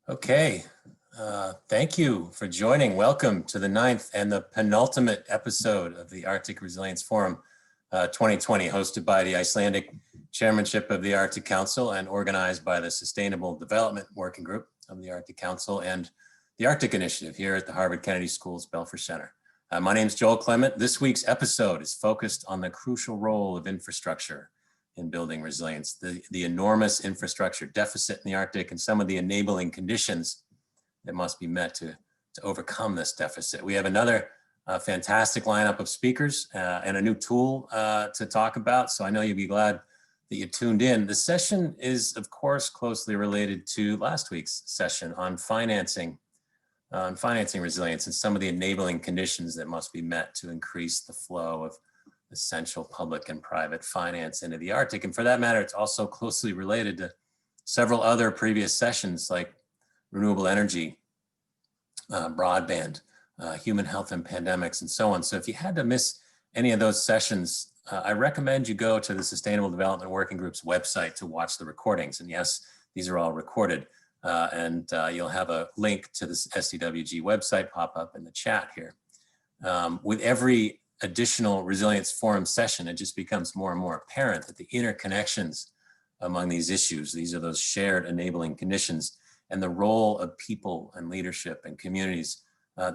Okay, thank you for joining. Welcome to the 9th and the penultimate episode of the Arctic Resilience Forum 2020, hosted by the Icelandic Chairmanship of the Arctic Council and organized by the Sustainable Development Working Group of the Arctic Council and the Arctic Initiative here at the Harvard Kennedy School's Belfer Center. My name is Joel Clement. This week's episode is focused on the crucial role of infrastructure in building resilience, the enormous infrastructure deficit in the Arctic and some of the enabling conditions that must be met to overcome this deficit. We have another fantastic lineup of speakers and a new tool to talk about. So I know you'll be glad that you tuned in. The session is, of course, closely related to last week's session on financing resilience and some of the enabling conditions that must be met to increase the flow of essential public and private finance into the Arctic. And for that matter, it's also closely related to several other previous sessions like renewable energy, broadband, human health and pandemics, and so on. So if you had to miss any of those sessions, I recommend you go to the Sustainable Development Working Group's website to watch the recordings. And yes, these are all recorded. And you'll have a link to the SDWG website pop up in the chat here. With every additional Resilience Forum session, it just becomes more and more apparent that the interconnections among these issues, these are those shared enabling conditions, and the role of people and leadership and communities,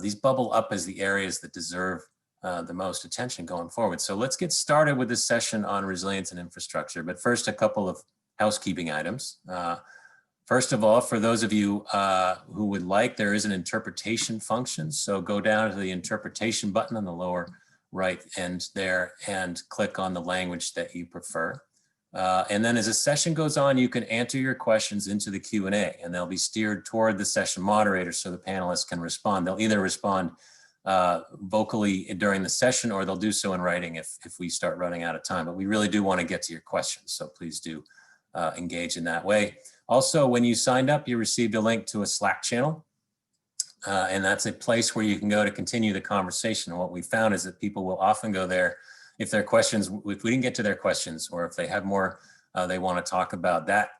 these bubble up as the areas that deserve the most attention going forward. So let's get started with this session on resilience and infrastructure. But first, a couple of housekeeping items. First of all, for those of you who would like, there is an interpretation function. So go down to the interpretation button on the lower right end there and click on the language that you prefer. And then as the session goes on, you can enter your questions into the Q&A and they'll be steered toward the session moderator so the panelists can respond. They'll either respond vocally during the session or they'll do so in writing if we start running out of time. But we really do want to get to your questions, so please do engage in that way. Also, when you signed up, you received a link to a Slack channel. And that's a place where you can go to continue the conversation. And what we found is that people will often go there if their questions, if we didn't get to their questions, or if they have more they want to talk about. That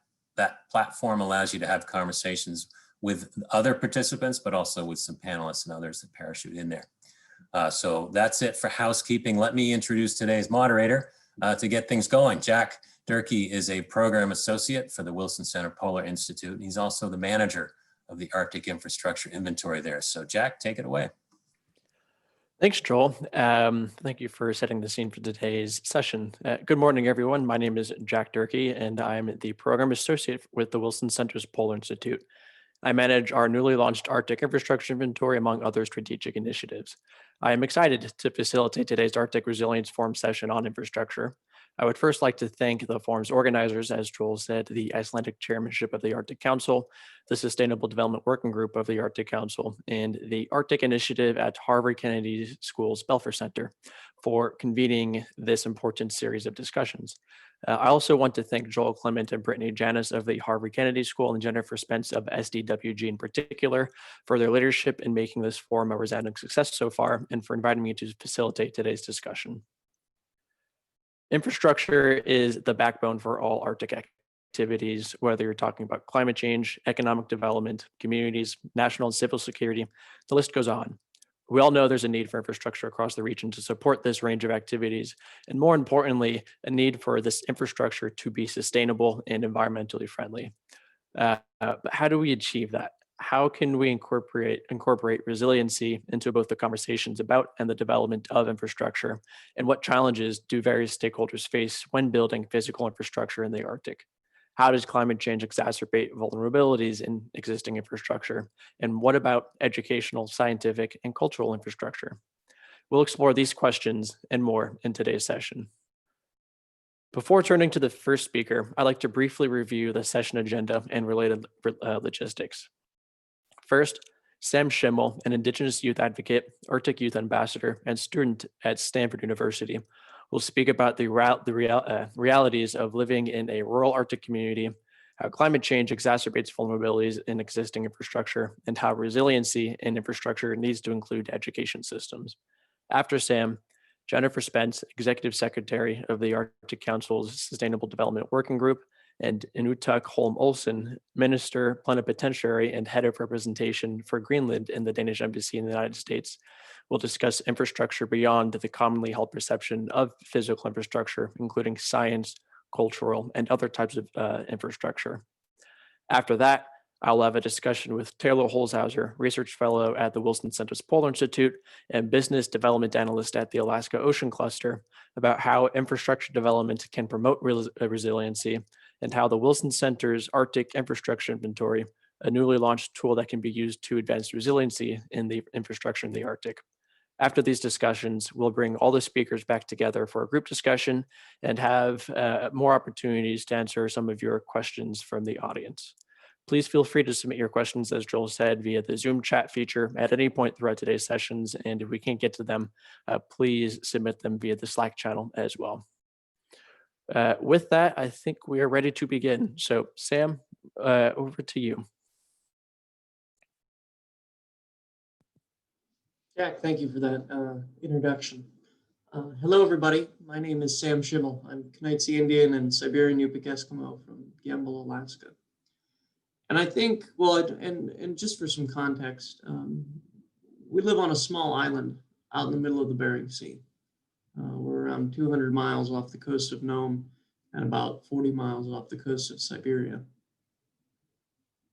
platform allows you to have conversations with other participants, but also with some panelists and others that parachute in there. So that's it for housekeeping. Let me introduce today's moderator to get things going. Jack Durkee is a program associate for the Wilson Center Polar Institute. And he's also the manager of the Arctic Infrastructure Inventory there. So Jack, take it away. Thanks, Joel. Thank you for setting the scene for today's session. Good morning, everyone. My name is Jack Durkee, and I'm the program associate with the Wilson Center's Polar Institute. I manage our newly launched Arctic Infrastructure Inventory, among other strategic initiatives. I am excited to facilitate today's Arctic Resilience Forum session on infrastructure. I would first like to thank the forum's organizers, as Joel said, the Icelandic Chairmanship of the Arctic Council, the Sustainable Development Working Group of the Arctic Council, and the Arctic Initiative at Harvard Kennedy School's Belfer Center for convening this important series of discussions. I also want to thank Joel Clement and Brittany Janis of the Harvard Kennedy School and Jennifer Spence of SDWG in particular for their leadership in making this forum a resounding success so far and for inviting me to facilitate today's discussion. Infrastructure is the backbone for all Arctic activities, whether you're talking about climate change, economic development, communities, national and civil security, the list goes on. We all know there's a need for infrastructure across the region to support this range of activities, and more importantly, a need for this infrastructure to be sustainable and environmentally friendly. But how do we achieve that? How can we incorporate resiliency into both the conversations about and the development of infrastructure? And what challenges do various stakeholders face when building physical infrastructure in the Arctic? How does climate change exacerbate vulnerabilities in existing infrastructure? And what about educational, scientific, and cultural infrastructure? We'll explore these questions and more in today's session. Before turning to the first speaker, I'd like to briefly review the session agenda and related logistics. First, Sam Schimmel, an Indigenous youth advocate, Arctic youth ambassador, and student at Stanford University, will speak about the realities of living in a rural Arctic community, how climate change exacerbates vulnerabilities in existing infrastructure, and how resiliency in infrastructure needs to include education systems. After Sam, Jennifer Spence, Executive Secretary of the Arctic Council's Sustainable Development Working Group, and Inutuk Holm Olsen, Minister Plenipotentiary and Head of Representation for Greenland in the Danish Embassy in the United States, will discuss infrastructure beyond the commonly held perception of physical infrastructure, including science, cultural, and other types of infrastructure. After that, I'll have a discussion with Taylor Holzhauser, research fellow at the Wilson Center's Polar Institute and business development analyst at the Alaska Ocean Cluster, about how infrastructure development can promote resiliency and how the Wilson Center's Arctic Infrastructure Inventory, a newly launched tool that can be used to advance resiliency in the infrastructure in the Arctic. After these discussions, we'll bring all the speakers back together for a group discussion and have more opportunities to answer some of your questions from the audience. Please feel free to submit your questions, as Joel said, via the Zoom chat feature at any point throughout today's sessions. And if we can't get to them, please submit them via the Slack channel as well. With that, I think we are ready to begin. So Sam, over to you. Jack, thank you for that introduction. Hello, everybody. My name is Sam Schimmel. I'm Knights Indian and Siberian Yupik Eskimo from Gamble, Alaska. And I think, well, and just for some context, we live on a small island out in the middle of the Bering Sea. We're around 200 miles off the coast of Nome and about 40 miles off the coast of Siberia.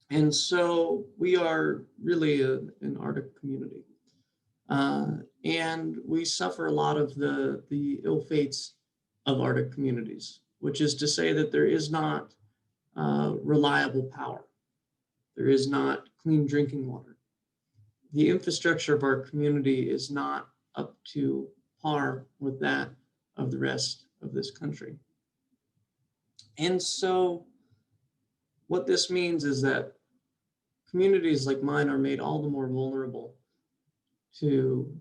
And so we are really an Arctic community. And we suffer a lot of the ill fates of Arctic communities, which is to say that there is not reliable power. There is not clean drinking water. The infrastructure of our community is not up to par with that of the rest of this country. And so what this means is that communities like mine are made all the more vulnerable to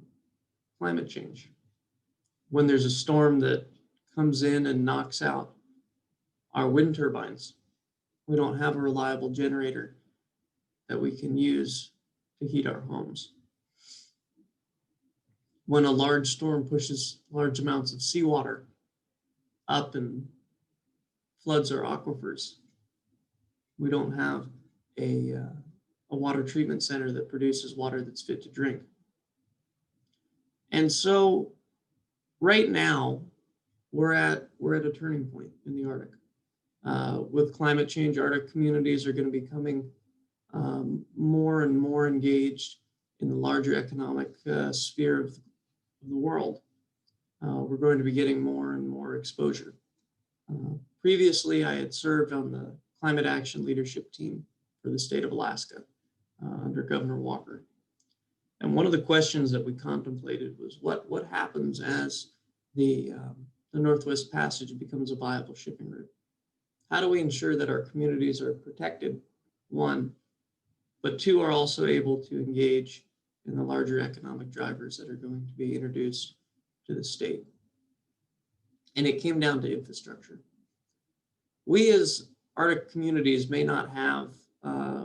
climate change. When there's a storm that comes in and knocks out our wind turbines, we don't have a reliable generator that we can use to heat our homes. When a large storm pushes large amounts of seawater up and floods our aquifers, we don't have a water treatment center that produces water that's fit to drink. And so right now, we're at a turning point in the Arctic. With climate change, Arctic communities are going to be becoming more and more engaged in the larger economic sphere of the world. We're going to be getting more and more exposure. Previously, I had served on the climate action leadership team for the state of Alaska under Governor Walker. And one of the questions that we contemplated was what happens as the Northwest Passage becomes a viable shipping route? How do we ensure that our communities are protected, one, but two, are also able to engage in the larger economic drivers that are going to be introduced to the state? And it came down to infrastructure. We as Arctic communities may not have,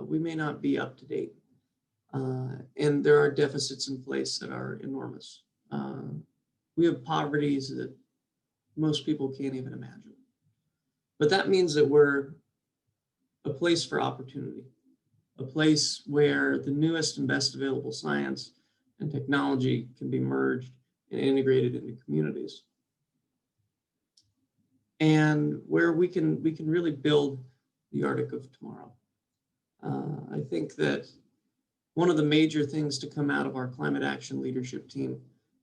we may not be up to date. And there are deficits in place that are enormous. We have poverties that most people can't even imagine. But that means that we're a place for opportunity, a place where the newest and best available science and technology can be merged and integrated into communities. And where we can really build the Arctic of tomorrow. I think that one of the major things to come out of our climate action leadership team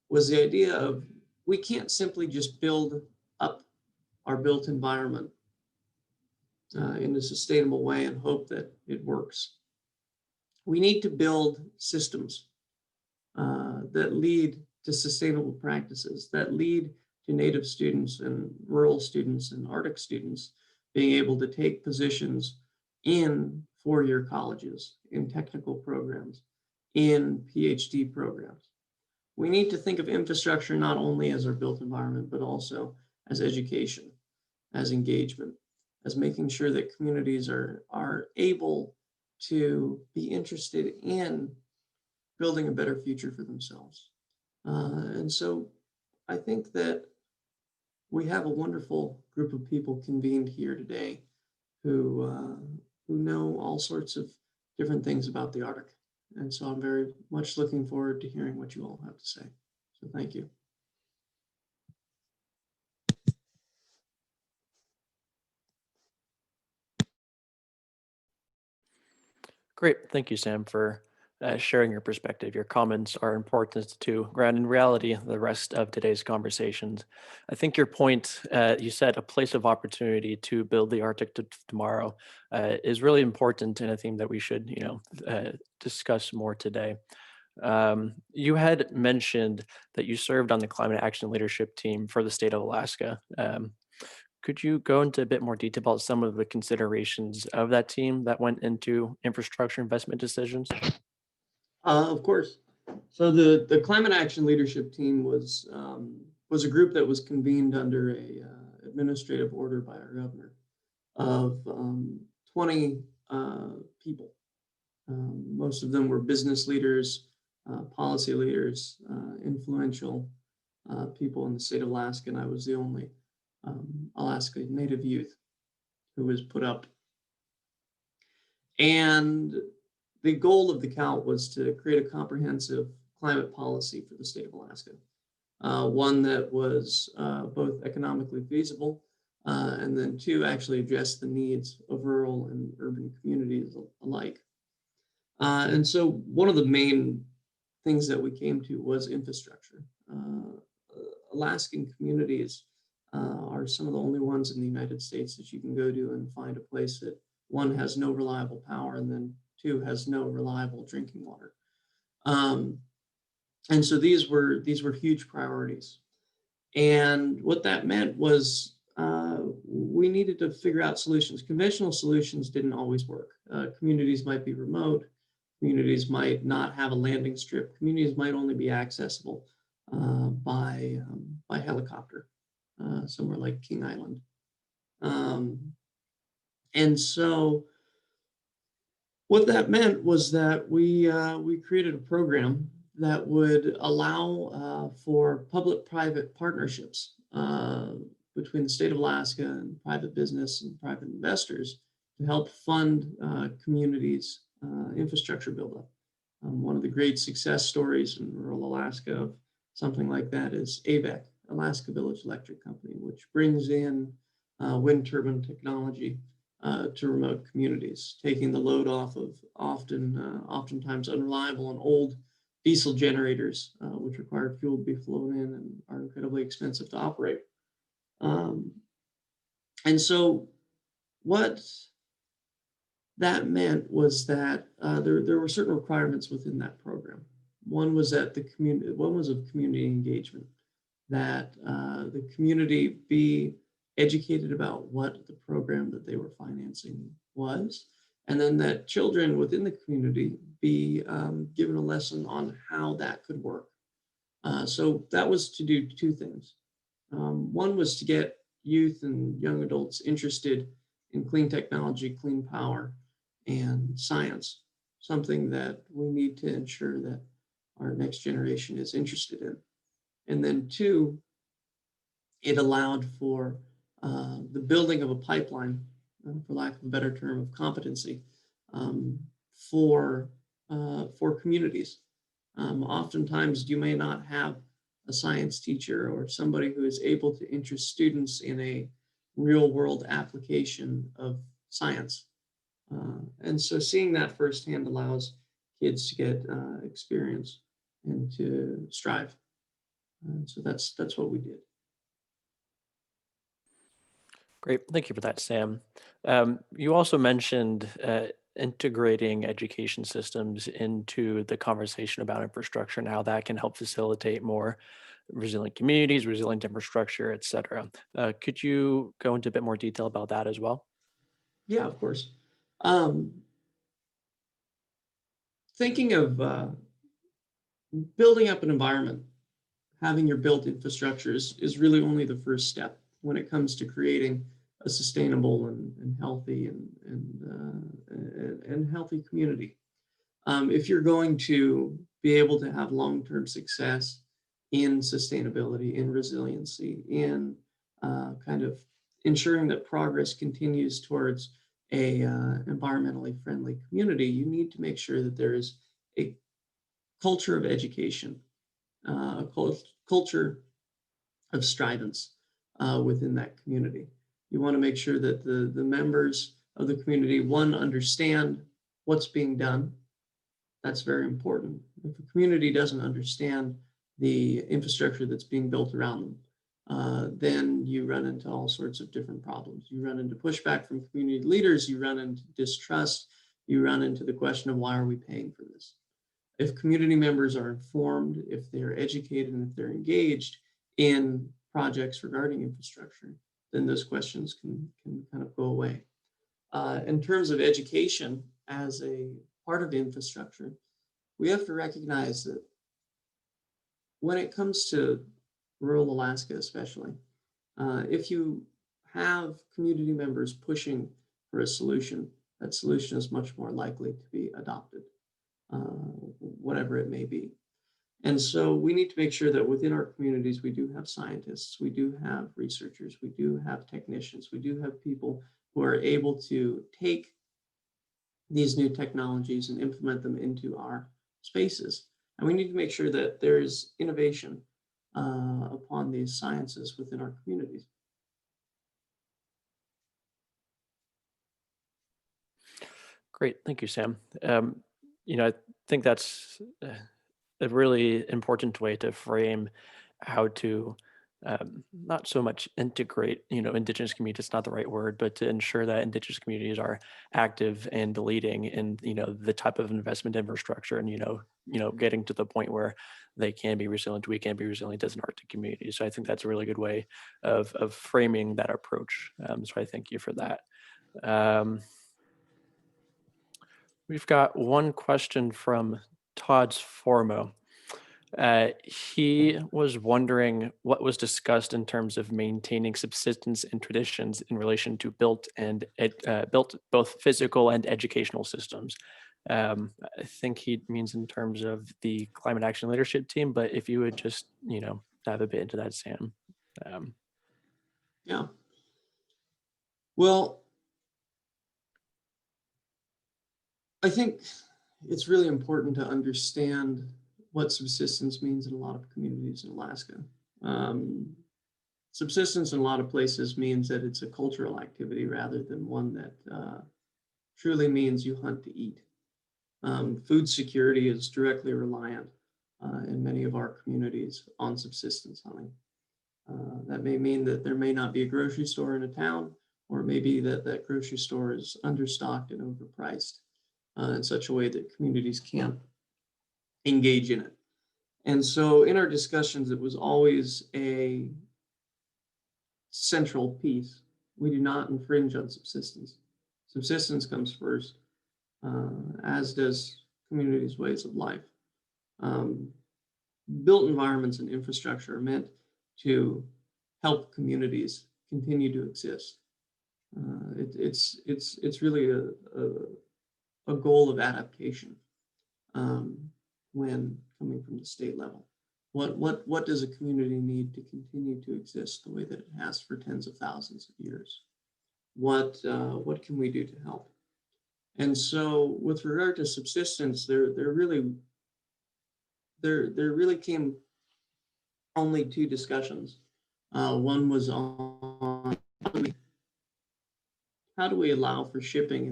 was the idea of we can't simply just build up our built environment in a sustainable way and hope that it works. We need to build systems that lead to sustainable practices, that lead to Native students and rural students and Arctic students being able to take positions in four-year colleges, in technical programs, in PhD programs. We need to think of infrastructure not only as our built environment, but also as education, as engagement, as making sure that communities are able to be interested in building a better future for themselves. And so I think that we have a wonderful group of people convened here today who know all sorts of different things about the Arctic. And so I'm very much looking forward to hearing what you all have to say. So thank you. Great. Thank you, Sam, for sharing your perspective. Your comments are important to ground in reality the rest of today's conversations. I think your point, you said a place of opportunity to build the Arctic to tomorrow is really important and a theme that we should, discuss more today. You had mentioned that you served on the climate action leadership team for the state of Alaska. Could you go into a bit more detail about some of the considerations of that team that went into infrastructure investment decisions? Of course. So the climate action leadership team was a group that was convened under a administrative order by our governor of 20 people. Most of them were business leaders, policy leaders, influential people in the state of Alaska, and I was the only Alaska Native youth who was put up. And the goal of the COUT was to create a comprehensive climate policy for the state of Alaska, one that was both economically feasible and then two, actually address the needs of rural and urban communities alike. And so one of the main things that we came to was infrastructure. Alaskan communities are some of the only ones in the United States that you can go to and find a place that, one, has no reliable power, and then two, has no reliable drinking water. And so these were huge priorities. And what that meant was we needed to figure out solutions. Conventional solutions didn't always work. Communities might be remote. Communities might not have a landing strip. Communities might only be accessible by helicopter, somewhere like King Island. And so what that meant was that we created a program that would allow for public-private partnerships between the state of Alaska and private business and private investors to help fund communities' infrastructure buildup. One of the great success stories in rural Alaska of something like that is AVEC, Alaska Village Electric Company, which brings in wind turbine technology to remote communities, taking the load off of oftentimes unreliable and old diesel generators, which require fuel to be flown in and are incredibly expensive to operate. And so what that meant was that there were certain requirements within that program. One was that one was of community engagement, that the community be educated about what the program that they were financing was, and then that children within the community be given a lesson on how that could work. So that was to do two things. One was to get youth and young adults interested in clean technology, clean power, and science, something that we need to ensure that our next generation is interested in. And then two, it allowed for the building of a pipeline, for lack of a better term, of competency for communities. Oftentimes, you may not have a science teacher or somebody who is able to interest students in a real-world application of science. And so seeing that firsthand allows kids to get experience and to strive. So that's what we did. Great. Thank you for that, Sam. You also mentioned integrating education systems into the conversation about infrastructure and how that can help facilitate more resilient communities, resilient infrastructure, et cetera. Could you go into a bit more detail about that as well? Yeah, of course. Thinking of building up an environment, having your built infrastructure is really only the first step when it comes to creating a sustainable and healthy and healthy community. If you're going to be able to have long-term success in sustainability, in resiliency, in kind of ensuring that progress continues towards a environmentally friendly community, you need to make sure that there is a culture of education, a culture of strivance within that community. You want to make sure that the members of the community, one, understand what's being done. That's very important. If a community doesn't understand the infrastructure that's being built around them, then you run into all sorts of different problems. You run into pushback from community leaders, you run into distrust, you run into the question of why are we paying for this? If community members are informed, if they're educated, and if they're engaged in projects regarding infrastructure, then those questions can kind of go away. In terms of education as a part of infrastructure, we have to recognize that when it comes to rural Alaska, especially, if you have community members pushing for a solution, that solution is much more likely to be adopted, whatever it may be. And so we need to make sure that within our communities, we do have scientists, we do have researchers, we do have technicians, we do have people who are able to take these new technologies and implement them into our spaces. And we need to make sure that there's innovation upon these sciences within our communities. Great, thank you, Sam. I think that's a really important way to frame how to not so much integrate, Indigenous communities, it's not the right word, but to ensure that Indigenous communities are active and leading in, the type of investment infrastructure and, getting to the point where they can be resilient, we can be resilient as an Arctic community. So I think that's a really good way of framing that approach. So I thank you for that. We've got one question from Todd's Formo. He was wondering what was discussed in terms of maintaining subsistence and traditions in relation to built both physical and educational systems. I think he means in terms of the climate action leadership team, but if you would just, dive a bit into that, Sam. Yeah. Well, I think it's really important to understand what subsistence means in a lot of communities in Alaska. Subsistence in a lot of places means that it's a cultural activity rather than one that truly means you hunt to eat. Food security is directly reliant in many of our communities on subsistence hunting. That may mean that there may not be a grocery store in a town, or it may be that that grocery store is understocked and overpriced in such a way that communities can't engage in it. And so in our discussions, it was always a central piece. We do not infringe on subsistence. Subsistence comes first, as does communities' ways of life. Built environments and infrastructure are meant to help communities continue to exist. It's really a goal of adaptation when coming from the state level. What does a community need to continue to exist the way that it has for tens of thousands of years? What can we do to help? And so, with regard to subsistence, there really came only two discussions. One was on how do we allow for shipping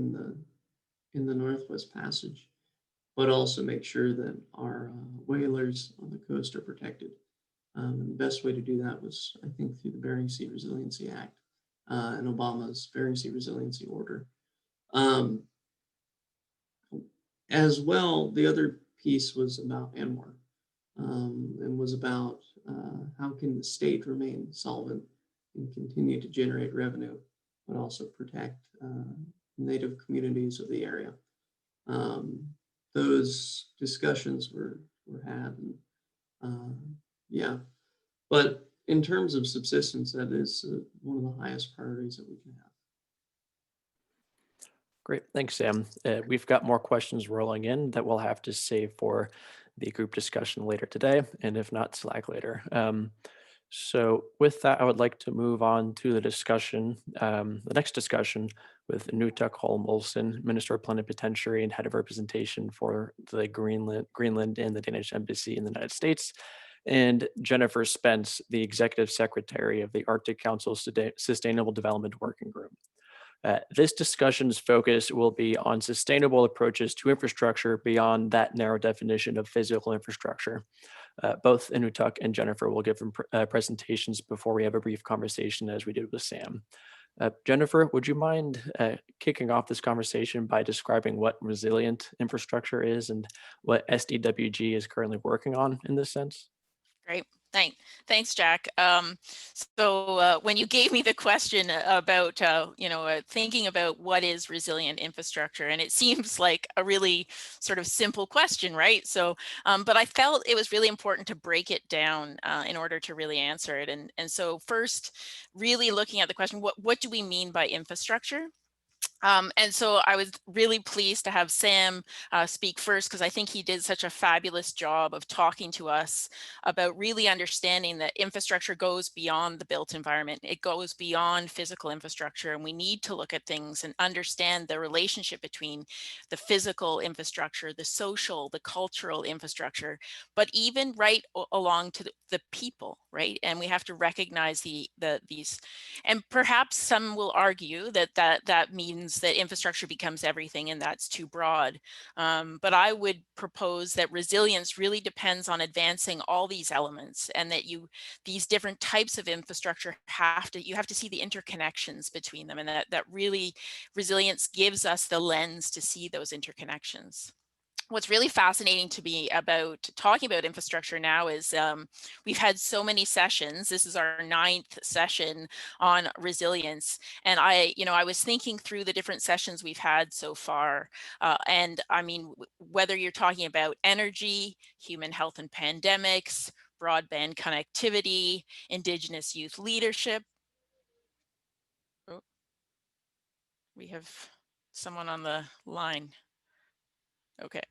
in the Northwest Passage, but also make sure that our whalers on the coast are protected. And the best way to do that was, I think, through the Bering Sea Resiliency Act and Obama's Bering Sea Resiliency Order. As well, the other piece was about ANWR and was about how can the state remain solvent and continue to generate revenue, but also protect Native communities of the area. Those discussions were had, and yeah. But in terms of subsistence, that is one of the highest priorities that we can have. Great, thanks, Sam. We've got more questions rolling in that we'll have to save for the group discussion later today, and if not, Slack later. So with that, I would like to move on to the discussion, the next discussion with Nutuk Holm Olsen, Minister of Plenipotentiary and Head of Representation for the Greenland and the Danish Embassy in the United States, and Jennifer Spence, the Executive Secretary of the Arctic Council Sustainable Development Working Group. This discussion's focus will be on sustainable approaches to infrastructure beyond that narrow definition of physical infrastructure. Both Inutuk and Jennifer will give them presentations before we have a brief conversation as we did with Sam. Jennifer, would you mind kicking off this conversation by describing what resilient infrastructure is and what SDWG is currently working on in this sense? Great. Thanks, Jack. When you gave me the question about, thinking about what is resilient infrastructure, and it seems like a really sort of simple question, right? But I felt it was really important to break it down in order to really answer it. And so first, really looking at the question, what do we mean by infrastructure? And so I was really pleased to have Sam speak first, because I think he did such a fabulous job of talking to us about really understanding that infrastructure goes beyond the built environment. It goes beyond physical infrastructure, and we need to look at things and understand the relationship between the physical infrastructure, the social, the cultural infrastructure, but even right along to the people, right? And we have to recognize these, and perhaps some will argue that means that infrastructure becomes everything, and that's too broad. But I would propose that resilience really depends on advancing all these elements, and that these different types of infrastructure you have to see the interconnections between them, and that really resilience gives us the lens to see those interconnections. What's really fascinating to me about talking about infrastructure now is we've had so many sessions. This is our 9th session on resilience. And I was thinking through the different sessions we've had so far. And I mean, whether you're talking about energy, human health and pandemics, broadband connectivity, Indigenous youth leadership. Oh, we have someone on the line. Okay.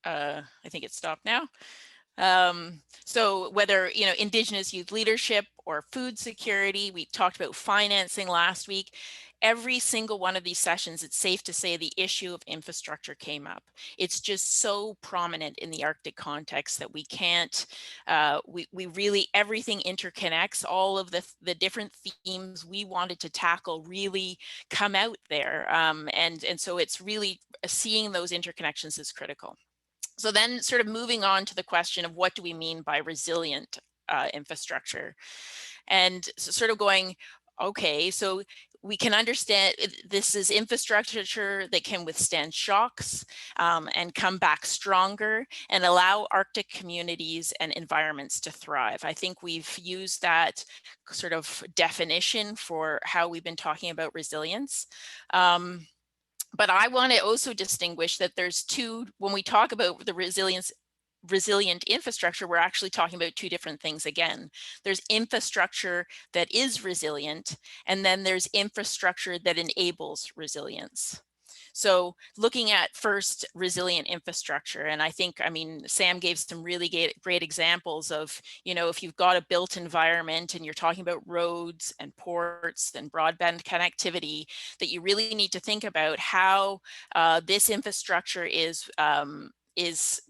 I think it stopped now. So whether, Indigenous youth leadership or food security, we talked about financing last week. Every single one of these sessions, it's safe to say the issue of infrastructure came up. It's just so prominent in the Arctic context that we can't, we really, everything interconnects. All of the different themes we wanted to tackle really come out there. And so it's really seeing those interconnections is critical. So then sort of moving on to the question of what do we mean by resilient infrastructure? And so sort of going, okay, so we can understand this is infrastructure that can withstand shocks and come back stronger and allow Arctic communities and environments to thrive. I think we've used that sort of definition for how we've been talking about resilience. But I want to also distinguish that there's two, when we talk about the resilient infrastructure, we're actually talking about two different things again. There's infrastructure that is resilient, and then there's infrastructure that enables resilience. So looking at first resilient infrastructure, and I think, Sam gave some really great examples of, if you've got a built environment and you're talking about roads and ports and broadband connectivity, that you really need to think about how this infrastructure is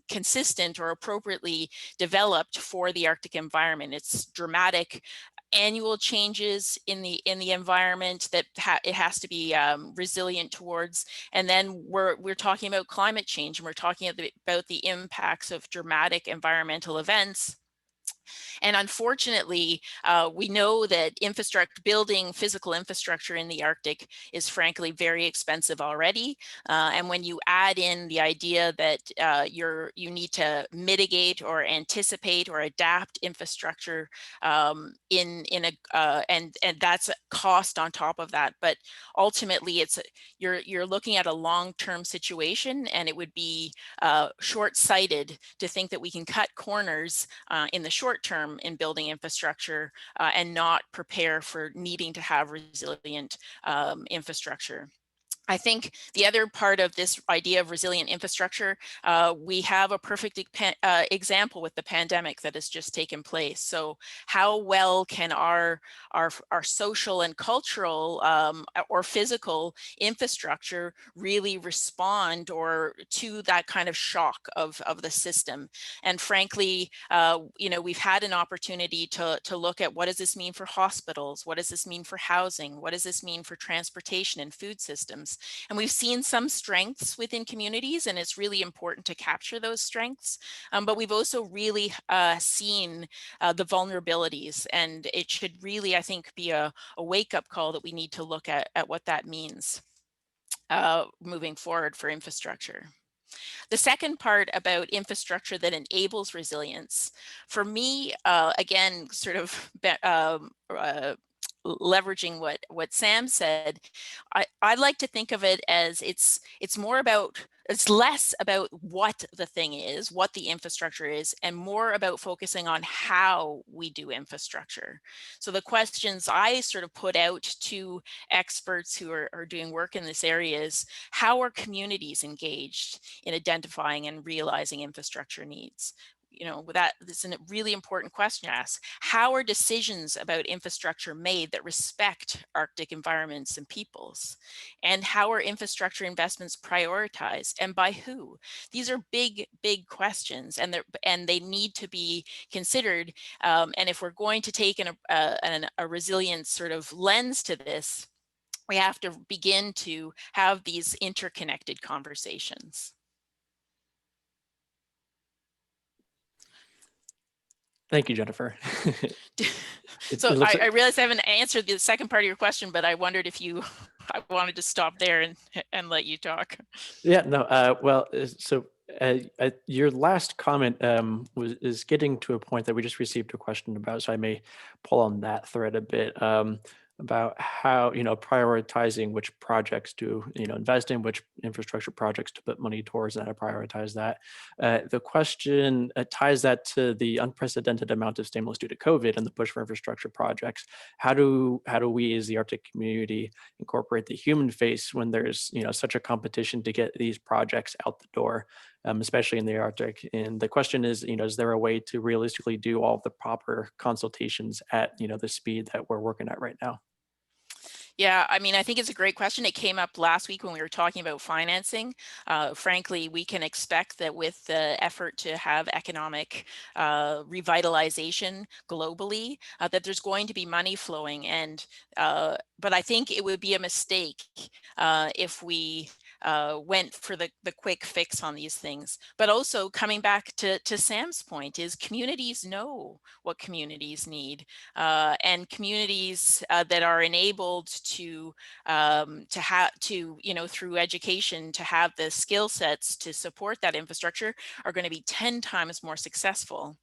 consistent or appropriately developed for the Arctic environment. It's dramatic annual changes in the environment that it has to be resilient towards. And then we're talking about climate change, and we're talking about the impacts of dramatic environmental events. And unfortunately, we know that building physical infrastructure in the Arctic is frankly very expensive already. And when you add in the idea that you need to mitigate or anticipate or adapt infrastructure and that's a cost on top of that. But ultimately, you're looking at a long-term situation, and it would be short-sighted to think that we can cut corners in the short term in building infrastructure and not prepare for needing to have resilient infrastructure. I think the other part of this idea of resilient infrastructure, we have a perfect example with the pandemic that has just taken place. So how well can our social and cultural or physical infrastructure really respond or to that kind of shock of the system? And frankly, we've had an opportunity to look at what does this mean for hospitals? What does this mean for housing? What does this mean for transportation and food systems? And we've seen some strengths within communities, and it's really important to capture those strengths. But we've also really seen the vulnerabilities, and it should really, I think, be a wake-up call that we need to look at what that means moving forward for infrastructure. The second part about infrastructure that enables resilience, for me, again, sort of leveraging what Sam said, I like to think of it as it's less about what the thing is, what the infrastructure is, and more about focusing on how we do infrastructure. So the questions I sort of put out to experts who are doing work in this area is, how are communities engaged in identifying and realizing infrastructure needs? This is a really important question to ask. How are decisions about infrastructure made that respect Arctic environments and peoples? And how are infrastructure investments prioritized, and by who? These are big, big questions, and they need to be considered. And if we're going to take a resilience sort of lens to this, we have to begin to have these interconnected conversations. Thank you, Jennifer. So I realize I haven't answered the second part of your question, but I wondered if I wanted to stop there and let you talk. Yeah, no, well, so your last comment is getting to a point that we just received a question about, so I may pull on that thread a bit. About how prioritizing which projects to invest in, which infrastructure projects to put money towards, and how to prioritize that. The question ties that to the unprecedented amount of stimulus due to COVID and the push for infrastructure projects. How do we as the Arctic community incorporate the human face when there's such a competition to get these projects out the door, especially in the Arctic? And the question is there a way to realistically do all of the proper consultations at the speed that we're working at right now? Yeah, I mean, I think it's a great question. It came up last week when we were talking about financing. Frankly, we can expect that with the effort to have economic revitalization globally, that there's going to be money flowing. But I think it would be a mistake if we went for the quick fix on these things. But also coming back to Sam's point is communities know what communities need, and communities that are enabled to have through education to have the skill sets to support that infrastructure are going to be 10 times more successful.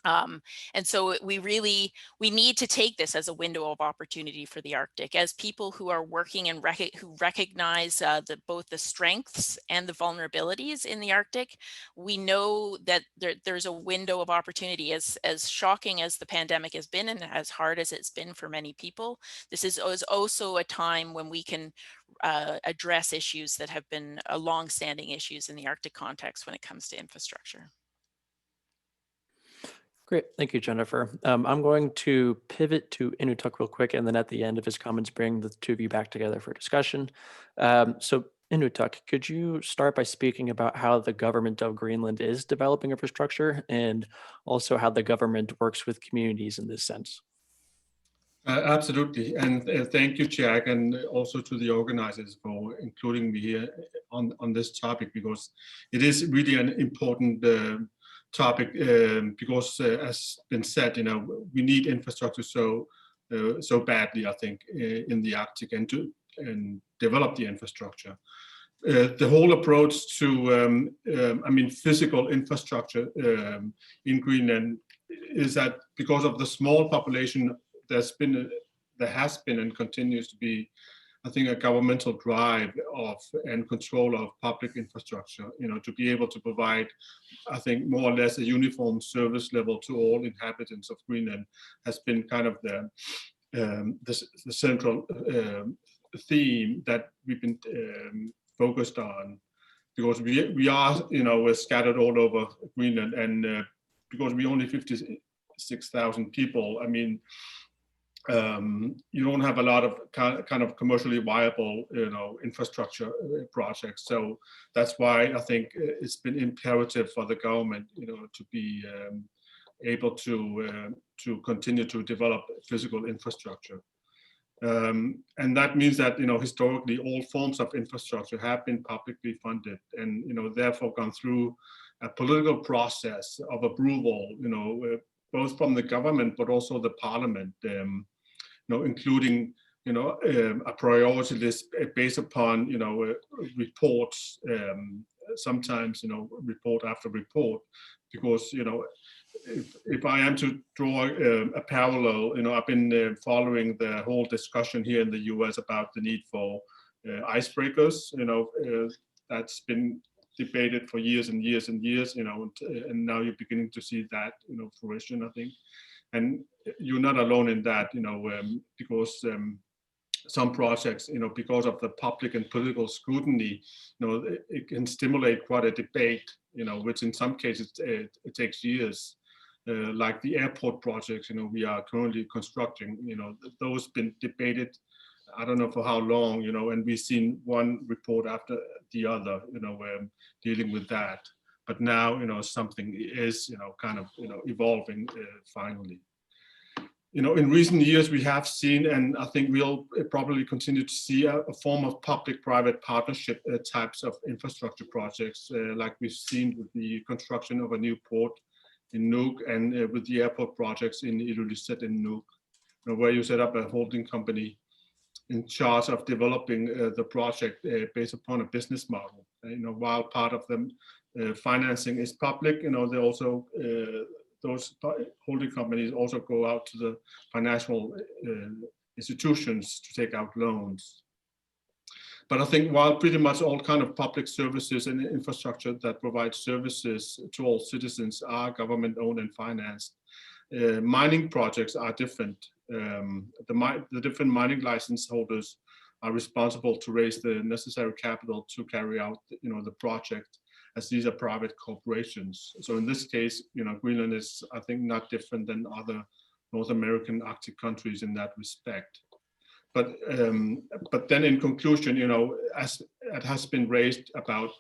And so we need to take this as a window of opportunity for the Arctic, as people who are working and who recognize both the strengths and the vulnerabilities in the Arctic. We know that there's a window of opportunity. As shocking as the pandemic has been and as hard as it's been for many people, this is also a time when we can address issues that have been long-standing issues in the Arctic context when it comes to infrastructure. Great. Thank you, Jennifer. I'm going to pivot to Inutuk real quick, and then at the end of his comments, bring the two of you back together for discussion. So Inutuk, could you start by speaking about how the government of Greenland is developing infrastructure, and also how the government works with communities in this sense? Absolutely. And thank you, Jack, and also to the organizers for including me here on this topic, because it is really an important topic, because as been said, we need infrastructure so badly, I think, in the Arctic, and to develop the infrastructure. The whole approach to, physical infrastructure in Greenland is that because of the small population, there has been and continues to be, I think, a governmental drive and control of public infrastructure, to be able to provide, I think, more or less a uniform service level to all inhabitants of Greenland has been kind of the central theme that we've been focused on, because we are, we're scattered all over Greenland, and because we only 56,000 people, I mean, you don't have a lot of kind of commercially viable, infrastructure projects. So that's why I think it's been imperative for the government, to be able to continue to develop physical infrastructure. And that means that, historically, all forms of infrastructure have been publicly funded and, therefore gone through a political process of approval, both from the government, but also the parliament, including, a priority list based upon, reports, sometimes, report after report, because, if I am to draw a parallel, I've been following the whole discussion here in the US about the need for icebreakers, that's been debated for years and years and years, and now you're beginning to see that, fruition, I think. And you're not alone in that, because some projects, because of the public and political scrutiny, it can stimulate quite a debate, which in some cases it takes years. Like the airport projects, we are currently constructing, those been debated, I don't know for how long, and we've seen one report after the other, dealing with that. But now, something is, kind of, evolving finally. In recent years, we have seen, and I think we'll probably continue to see a form of public-private partnership types of infrastructure projects, like we've seen with the construction of a new port in Nuuk, and with the airport projects in Ilulissat and Nuuk, where you set up a holding company in charge of developing the project based upon a business model. While part of the financing is public, they also those holding companies also go out to the financial institutions to take out loans. But I think while pretty much all kind of public services and infrastructure that provide services to all citizens are government-owned and financed, mining projects are different. The different mining license holders are responsible to raise the necessary capital to carry out, the project, as these are private corporations. So in this case, Greenland is, I think, not different than other North American Arctic countries in that respect. But then in conclusion, as it has been raised about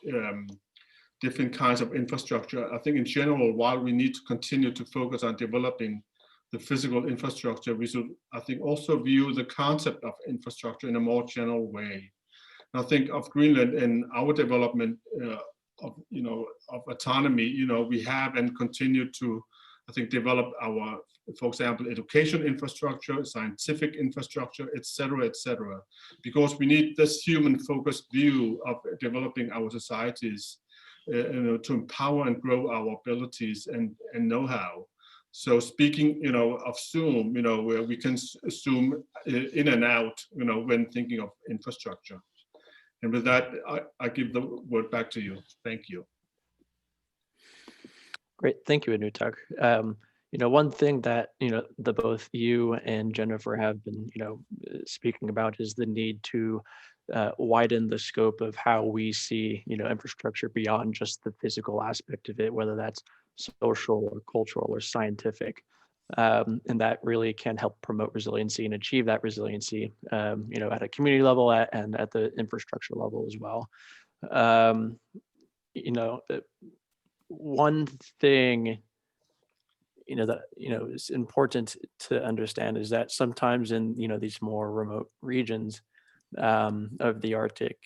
different kinds of infrastructure, I think in general, while we need to continue to focus on developing the physical infrastructure, we should, I think, also view the concept of infrastructure in a more general way. And I think of Greenland and our development of autonomy, we have and continue to, I think, develop our, for example, education infrastructure, scientific infrastructure, et cetera, because we need this human-focused view of developing our societies, to empower and grow our abilities and know-how. So speaking, of Zoom, where we can zoom in and out, when thinking of infrastructure. And with that, I give the word back to you. Thank you. Great, thank you, Anutag. One thing that the both you and Jennifer have been speaking about is the need to widen the scope of how we see infrastructure beyond just the physical aspect of it, whether that's social or cultural or scientific, and that really can help promote resiliency and achieve that resiliency, at a community level and at the infrastructure level as well. One thing that is important to understand is that sometimes in these more remote regions of the Arctic,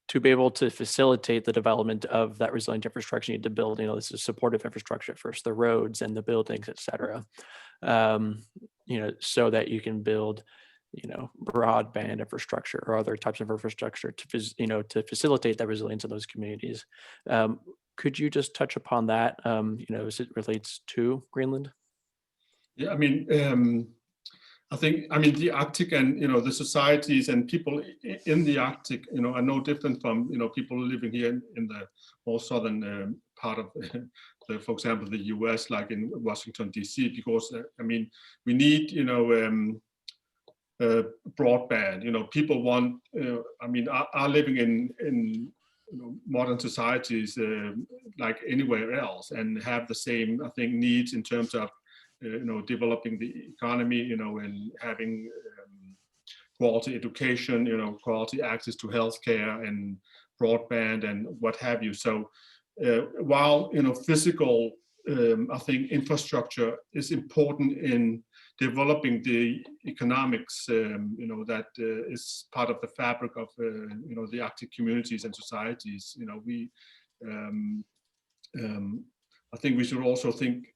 to be able to facilitate the development of that resilient infrastructure, you need to build this is supportive infrastructure first, the roads and the buildings, et cetera, so that you can build broadband infrastructure or other types of infrastructure to facilitate that resilience in those communities. Could you just touch upon that, as it relates to Greenland? Yeah, I think, the Arctic and, the societies and people in the Arctic, are no different from, people living here in the more southern part of, for example, the US, like in Washington, DC, because, we need, broadband. People want, are living in modern societies like anywhere else, and have the same, I think, needs in terms of developing the economy, and having quality education, quality access to healthcare and broadband and what have you. So while physical, I think infrastructure is important in developing the economics, that is part of the fabric of the Arctic communities and societies. I think we should also think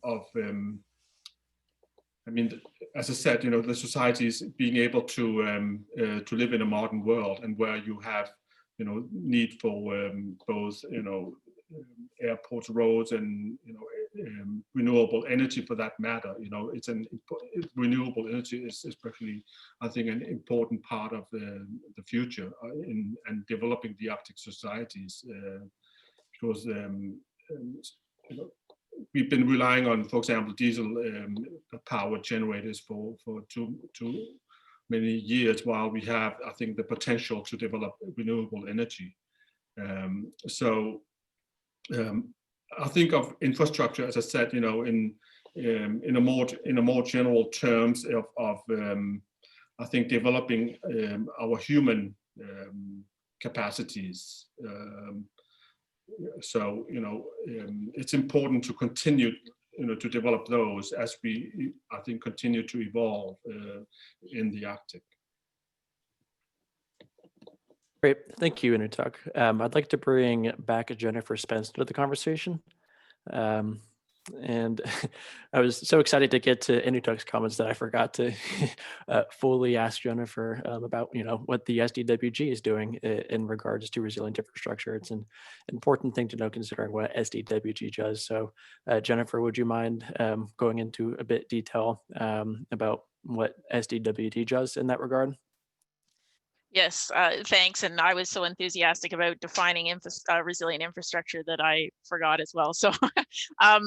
of as I said, the societies being able to live in a modern world, and where you have need for both airports, roads, and renewable energy for that matter. Renewable energy is especially, I think, an important part of the future in developing the Arctic societies, because we've been relying on, for example, diesel power generators for too many years, while we have, I think, the potential to develop renewable energy. I think of infrastructure, as I said, in a more general terms of I think developing our human capacities. So it's important to continue to develop those as we, I think, continue to evolve in the Arctic. Great, thank you, Inutok. I'd like to bring back Jennifer Spence to the conversation. And I was so excited to get to Inutok's comments that I forgot to fully ask Jennifer about what the SDWG is doing in regards to resilient infrastructure. It's an important thing to know considering what SDWG does. So Jennifer, would you mind going into a bit detail about what SDWG does in that regard? Yes, thanks. And I was so enthusiastic about defining resilient infrastructure that I forgot as well. So, I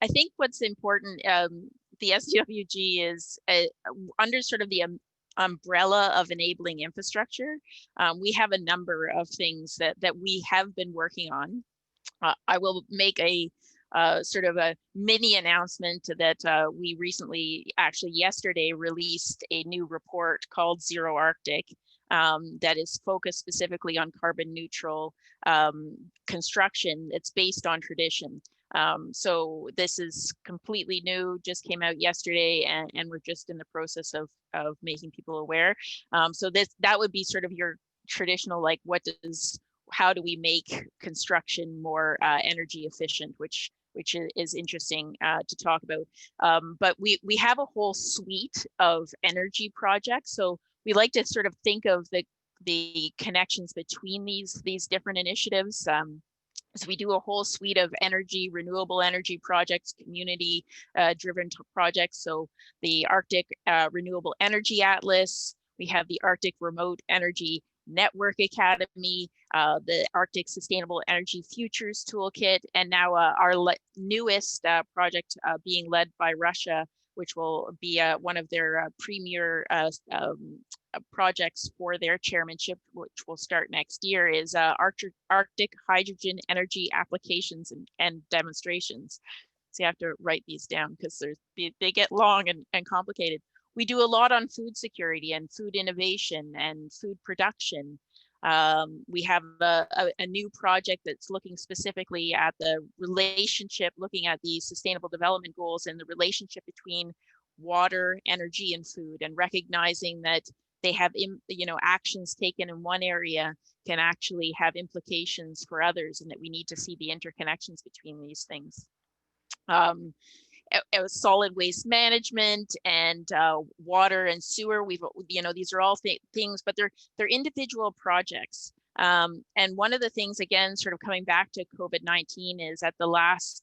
think what's important, the SDWG is under sort of the umbrella of enabling infrastructure. We have a number of things that we have been working on. I will make a sort of a mini announcement that we recently, actually yesterday, released a new report called Zero Arctic that is focused specifically on carbon neutral construction. It's based on tradition. So this is completely new, just came out yesterday, and we're just in the process of making people aware. So that would be sort of your traditional, like, how do we make construction more energy efficient, which is interesting to talk about. But we have a whole suite of energy projects. So we like to sort of think of the connections between these different initiatives. So we do a whole suite of renewable energy projects, community driven projects. So the Arctic Renewable Energy Atlas, we have the Arctic Remote Energy Network Academy, the Arctic Sustainable Energy Futures Toolkit, and now our newest project being led by Russia, which will be one of their premier projects for their chairmanship, which will start next year, is Arctic Hydrogen Energy Applications and Demonstrations. So you have to write these down because they get long and complicated. We do a lot on food security and food innovation and food production. We have a new project that's looking specifically at the relationship, looking at the Sustainable Development Goals and the relationship between water, energy, and food, and recognizing that they have, actions taken in one area can actually have implications for others, and that we need to see the interconnections between these things. Solid waste management and water and sewer. These are all things, but they're individual projects. And one of the things, again, sort of coming back to COVID-19, is at the last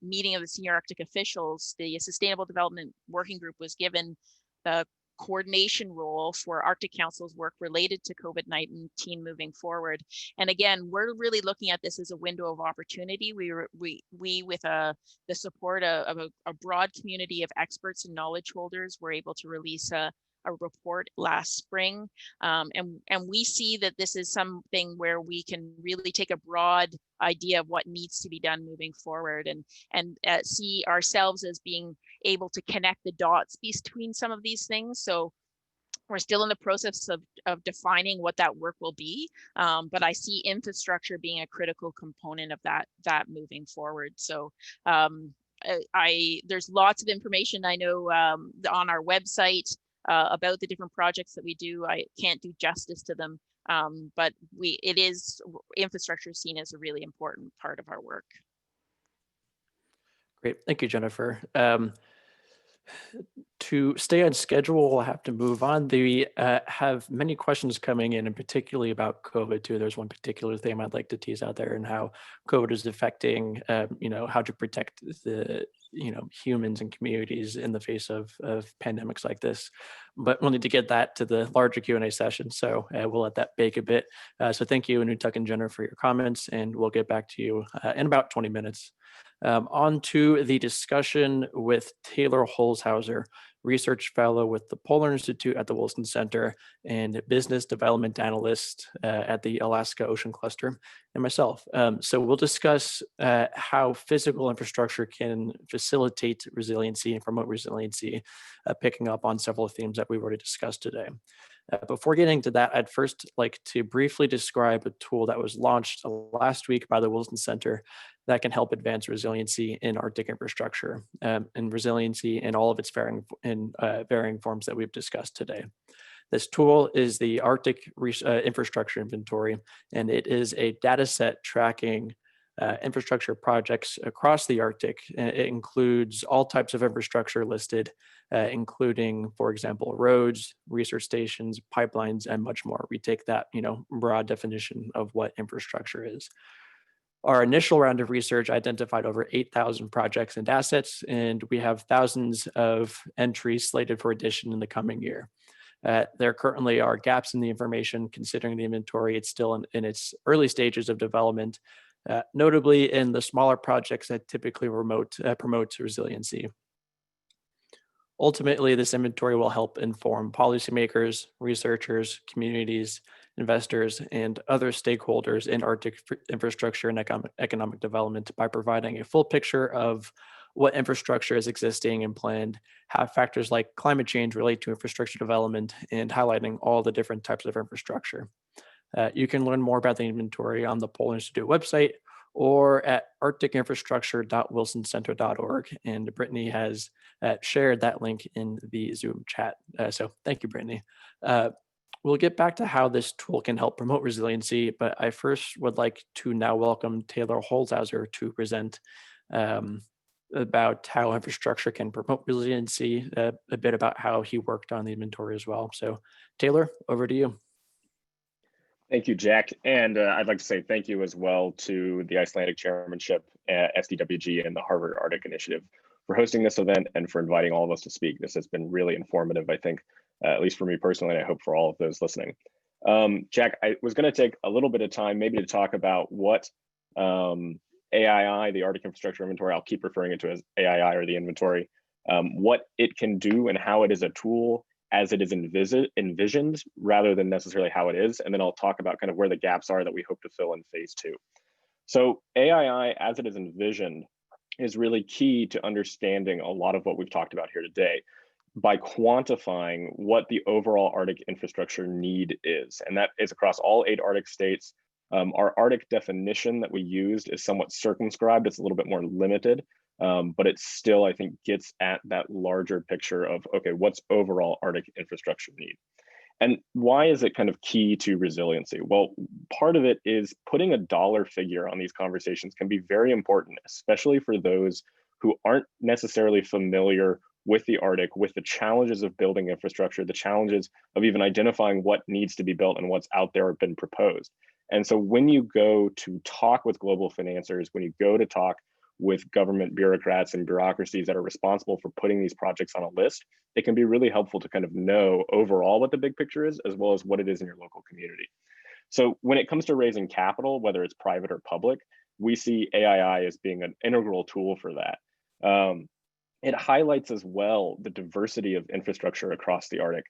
meeting of the senior Arctic officials, the Sustainable Development Working Group was given the coordination role for Arctic Council's work related to COVID-19 moving forward. And again, we're really looking at this as a window of opportunity. We with the support of a broad community of experts and knowledge holders, were able to release a report last spring. And we see that this is something where we can really take a broad idea of what needs to be done moving forward, and see ourselves as being able to connect the dots between some of these things. So we're still in the process of defining what that work will be, but I see infrastructure being a critical component of that moving forward. So there's lots of information I know on our website about the different projects that we do. I can't do justice to them, but infrastructure is seen as a really important part of our work. Great, thank you, Jennifer. To stay on schedule, we'll have to move on. We have many questions coming in, and particularly about COVID too. There's one particular theme I'd like to tease out there, and how COVID is affecting, how to protect the, humans and communities in the face of pandemics like this. But we'll need to get that to the larger Q&A session, so we'll let that bake a bit. So thank you, Anutuk and Jennifer, for your comments, and we'll get back to you in about 20 minutes. On to the discussion with Taylor Holzhauser, research fellow with the Polar Institute at the Wilson Center and business development analyst at the Alaska Ocean Cluster, and myself. So we'll discuss how physical infrastructure can facilitate resiliency and promote resiliency, picking up on several themes that we've already discussed today. Before getting to that, I'd first like to briefly describe a tool that was launched last week by the Wilson Center that can help advance resiliency in Arctic infrastructure, and resiliency in all of its varying forms that we've discussed today. This tool is the Arctic Infrastructure Inventory, and it is a data set tracking infrastructure projects across the Arctic. It includes all types of infrastructure listed, including, for example, roads, research stations, pipelines, and much more. We take that, broad definition of what infrastructure is. Our initial round of research identified over 8,000 projects and assets, and we have thousands of entries slated for addition in the coming year. There currently are gaps in the information. Considering the inventory, it's still in its early stages of development, notably in the smaller projects that typically promote resiliency. Ultimately, this inventory will help inform policymakers, researchers, communities, investors, and other stakeholders in Arctic infrastructure and economic development by providing a full picture of what infrastructure is existing and planned, how factors like climate change relate to infrastructure development, and highlighting all the different types of infrastructure. You can learn more about the inventory on the Polar Institute website or at arcticinfrastructure.wilsoncenter.org. And Brittany has shared that link in the Zoom chat. So thank you, Brittany. We'll get back to how this tool can help promote resiliency, but I first would like to now welcome Taylor Holzhauser to present about how infrastructure can promote resiliency, a bit about how he worked on the inventory as well. So Taylor, over to you. Thank you, Jack. And I'd like to say thank you as well to the Icelandic Chairmanship, SDWG, and the Harvard Arctic Initiative for hosting this event and for inviting all of us to speak. This has been really informative, I think, at least for me personally, and I hope for all of those listening. Jack, I was going to take a little bit of time maybe to talk about what AII, the Arctic Infrastructure Inventory, I'll keep referring it to as AII or the inventory, what it can do and how it is a tool as it is envisioned rather than necessarily how it is. And then I'll talk about kind of where the gaps are that we hope to fill in phase 2. So AII as it is envisioned is really key to understanding a lot of what we've talked about here today by quantifying what the overall Arctic infrastructure need is. And that is across all 8 Arctic states. Our Arctic definition that we used is somewhat circumscribed. It's a little bit more limited, but it still, I think, gets at that larger picture of, okay, what's overall Arctic infrastructure need? And why is it kind of key to resiliency? Well, part of it is putting a dollar figure on these conversations can be very important, especially for those who aren't necessarily familiar with the Arctic, with the challenges of building infrastructure, the challenges of even identifying what needs to be built and what's out there been proposed. And so when you go to talk with global financiers, when you go to talk with government bureaucrats and bureaucracies that are responsible for putting these projects on a list, it can be really helpful to kind of know overall what the big picture is, as well as what it is in your local community. So when it comes to raising capital, whether it's private or public, we see AII as being an integral tool for that. It highlights as well the diversity of infrastructure across the Arctic.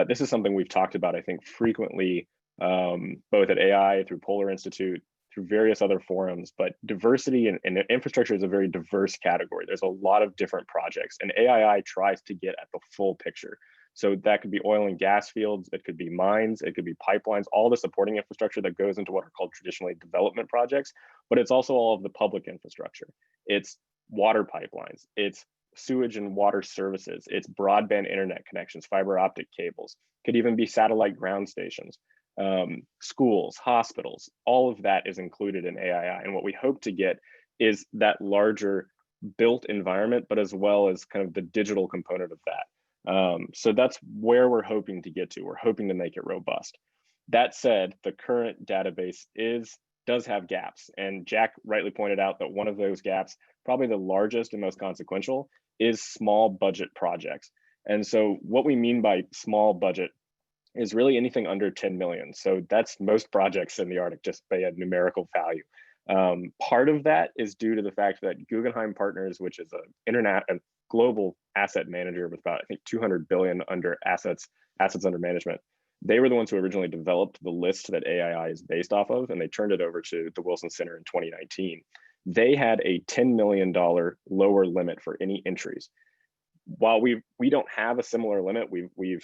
This is something we've talked about, I think, frequently, both at AI, through Polar Institute, through various other forums, but diversity and infrastructure is a very diverse category. There's a lot of different projects, and AII tries to get at the full picture. So that could be oil and gas fields, it could be mines, it could be pipelines, all the supporting infrastructure that goes into what are called traditionally development projects, but it's also all of the public infrastructure. It's water pipelines, it's sewage and water services, it's broadband internet connections, fiber optic cables, could even be satellite ground stations, schools, hospitals, all of that is included in AII. And what we hope to get is that larger built environment, but as well as kind of the digital component of that. So that's where we're hoping to get to. We're hoping to make it robust. That said, the current database does have gaps. And Jack rightly pointed out that one of those gaps, probably the largest and most consequential, is small budget projects. And so what we mean by small budget is really anything under 10 million. So that's most projects in the Arctic, just by a numerical value. Part of that is due to the fact that Guggenheim Partners, which is a global asset manager with about, I think, 200 billion under assets under management, they were the ones who originally developed the list that AII is based off of, and they turned it over to the Wilson Center in 2019. They had a $10 million lower limit for any entries. While we don't have a similar limit, we're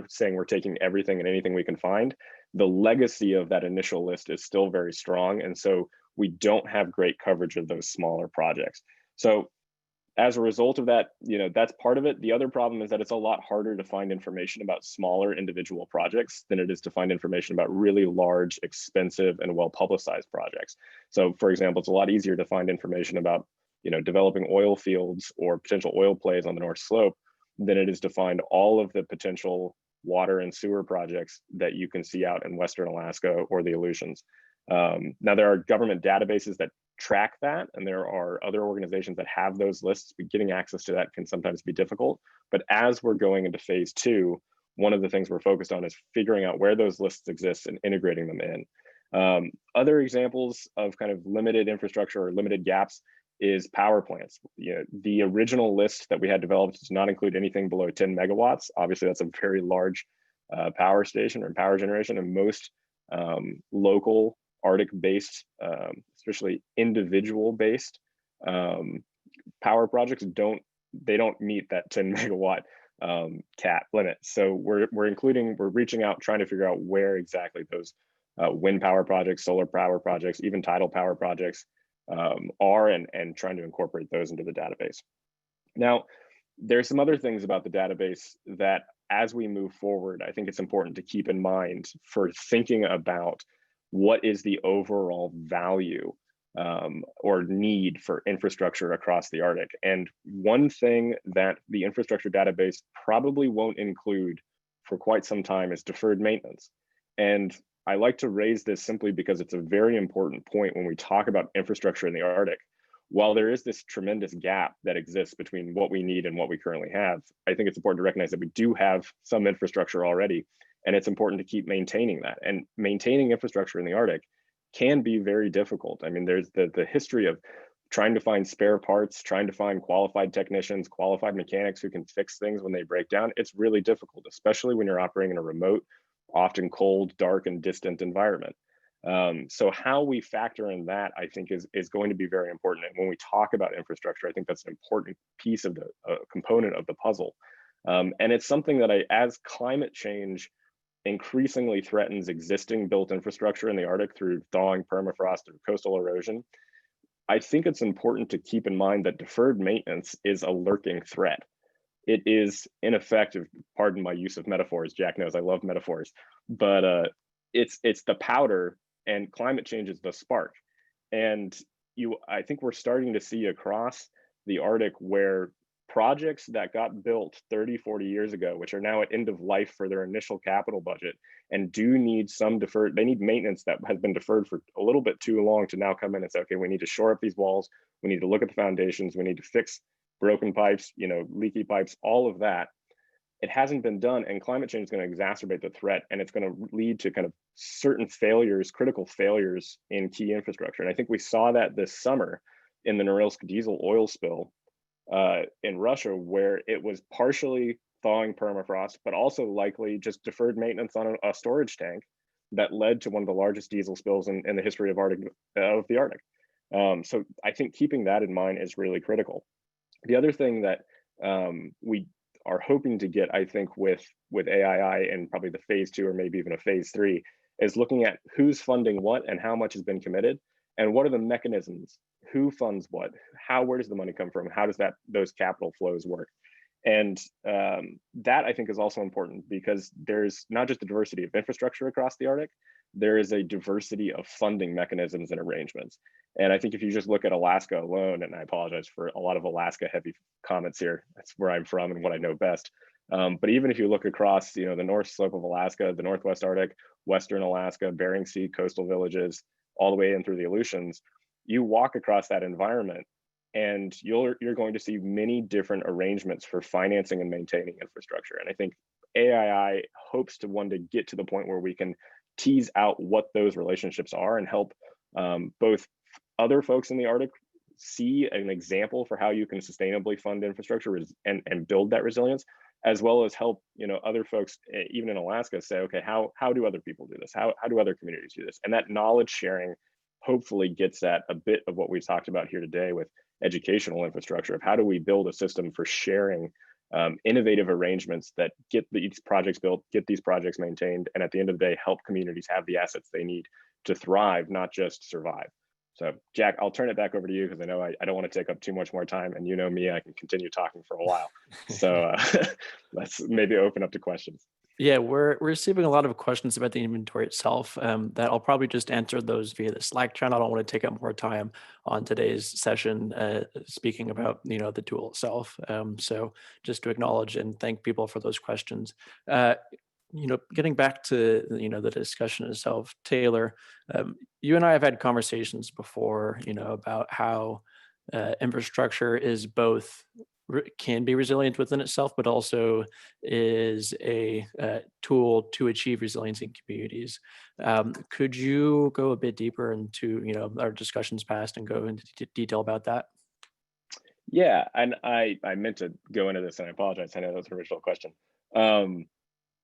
saying we're taking everything and anything we can find. The legacy of that initial list is still very strong, and so we don't have great coverage of those smaller projects. So as a result of that, that's part of it. The other problem is that it's a lot harder to find information about smaller individual projects than it is to find information about really large, expensive, and well-publicized projects. So for example, it's a lot easier to find information about developing oil fields or potential oil plays on the North Slope than it is to find all of the potential water and sewer projects that you can see out in Western Alaska or the Aleutians. Now, there are government databases that track that, and there are other organizations that have those lists, but getting access to that can sometimes be difficult. But as we're going into phase 2, one of the things we're focused on is figuring out where those lists exist and integrating them in. Other examples of kind of limited infrastructure or limited gaps is power plants. The original list that we had developed does not include anything below 10 megawatts. Obviously, that's a very large power station or power generation, and most local Arctic-based, especially individual-based power projects don't meet that 10 megawatt cap limit. So we're reaching out, trying to figure out where exactly those wind power projects, solar power projects, even tidal power projects are, and trying to incorporate those into the database. Now, there's some other things about the database that, as we move forward, I think it's important to keep in mind for thinking about what is the overall value or need for infrastructure across the Arctic. And one thing that the infrastructure database probably won't include for quite some time is deferred maintenance. And I like to raise this simply because it's a very important point when we talk about infrastructure in the Arctic. While there is this tremendous gap that exists between what we need and what we currently have, I think it's important to recognize that we do have some infrastructure already, and it's important to keep maintaining that. And maintaining infrastructure in the Arctic can be very difficult. I mean, there's the history of trying to find spare parts, trying to find qualified technicians, qualified mechanics who can fix things when they break down. It's really difficult, especially when you're operating in a remote, often cold, dark, and distant environment. So how we factor in that, I think, is going to be very important. And when we talk about infrastructure, I think that's an important piece of the component of the puzzle. And it's something that as climate change increasingly threatens existing built infrastructure in the Arctic through thawing permafrost, through coastal erosion, I think it's important to keep in mind that deferred maintenance is a lurking threat. It is ineffective, pardon my use of metaphors, Jack knows I love metaphors, but it's the powder and climate change is the spark. And I think we're starting to see across the Arctic where projects that got built 30, 40 years ago, which are now at end of life for their initial capital budget and do need some deferred, they need maintenance that has been deferred for a little bit too long to now come in and say, okay, we need to shore up these walls. We need to look at the foundations. We need to fix broken pipes, leaky pipes, all of that. It hasn't been done, and climate change is going to exacerbate the threat, and it's going to lead to kind of certain failures, critical failures in key infrastructure. And I think we saw that this summer in the Norilsk diesel oil spill in Russia, where it was partially thawing permafrost, but also likely just deferred maintenance on a storage tank that led to one of the largest diesel spills in the history of the Arctic. So I think keeping that in mind is really critical. The other thing that we are hoping to get, I think, with AII and probably the phase 2 or maybe even a phase 3 is looking at who's funding what and how much has been committed and what are the mechanisms, who funds what, where does the money come from, how does those capital flows work. And that I think is also important because there's not just a diversity of infrastructure across the Arctic, there is a diversity of funding mechanisms and arrangements. And I think if you just look at Alaska alone, and I apologize for a lot of Alaska heavy comments here, that's where I'm from and what I know best. But even if you look across, the north slope of Alaska, the Northwest Arctic, Western Alaska, Bering Sea, coastal villages, all the way in through the Aleutians, you walk across that environment and you're going to see many different arrangements for financing and maintaining infrastructure. And I think AII hopes to one day get to the point where we can tease out what those relationships are and help both other folks in the Arctic see an example for how you can sustainably fund infrastructure and build that resilience, as well as help other folks even in Alaska say, okay, how do other people do this? How do other communities do this? And that knowledge sharing hopefully gets at a bit of what we've talked about here today with educational infrastructure of how do we build a system for sharing innovative arrangements that get these projects built, get these projects maintained, and at the end of the day, help communities have the assets they need to thrive, not just survive. So Jack, I'll turn it back over to you because I know I don't want to take up too much more time, and me, I can continue talking for a while. So let's maybe open up to questions. Yeah, we're receiving a lot of questions about the inventory itself that I'll probably just answer those via the Slack channel. I don't want to take up more time on today's session speaking about, the tool itself. So just to acknowledge and thank people for those questions. Getting back to, the discussion itself, Taylor, you and I have had conversations before, about how infrastructure is both can be resilient within itself, but also is a tool to achieve resilience in communities. Could you go a bit deeper into our discussions past and go into detail about that? Yeah, and I meant to go into this, and I apologize. I know that was an original question.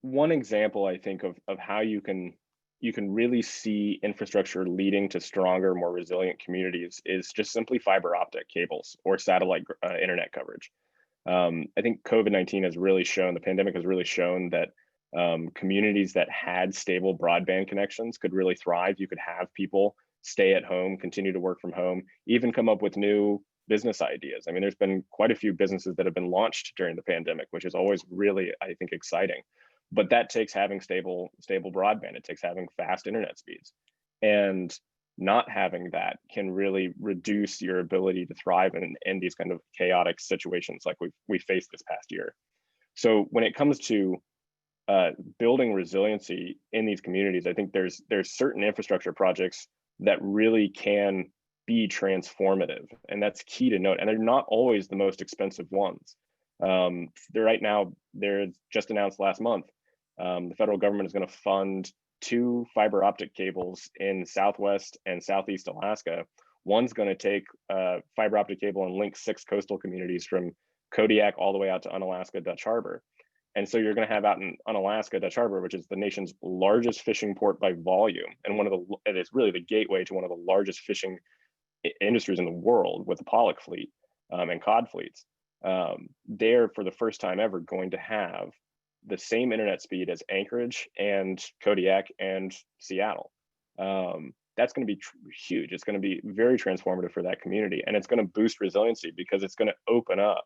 One example I think of how you can really see infrastructure leading to stronger, more resilient communities is just simply fiber optic cables or satellite internet coverage. I think COVID-19 has really shown, the pandemic has really shown that communities that had stable broadband connections could really thrive. You could have people stay at home, continue to work from home, even come up with new business ideas. I mean, there's been quite a few businesses that have been launched during the pandemic, which is always really, I think, exciting. But that takes having stable broadband. It takes having fast internet speeds. And not having that can really reduce your ability to thrive in these kind of chaotic situations like we faced this past year. So when it comes to building resiliency in these communities, I think there's certain infrastructure projects that really can be transformative. And that's key to note. And they're not always the most expensive ones. They're just announced last month, the federal government is going to fund 2 fiber optic cables in Southwest and Southeast Alaska. One's going to take fiber optic cable and link 6 coastal communities from Kodiak all the way out to Unalaska Dutch Harbor. And so you're going to have out in Unalaska Dutch Harbor, which is the nation's largest fishing port by volume, and it is really the gateway to one of the largest fishing industries in the world with the pollock fleet and cod fleets. They're for the first time ever going to have the same internet speed as Anchorage and Kodiak and Seattle. That's going to be huge. It's going to be very transformative for that community, and it's going to boost resiliency because it's going to open up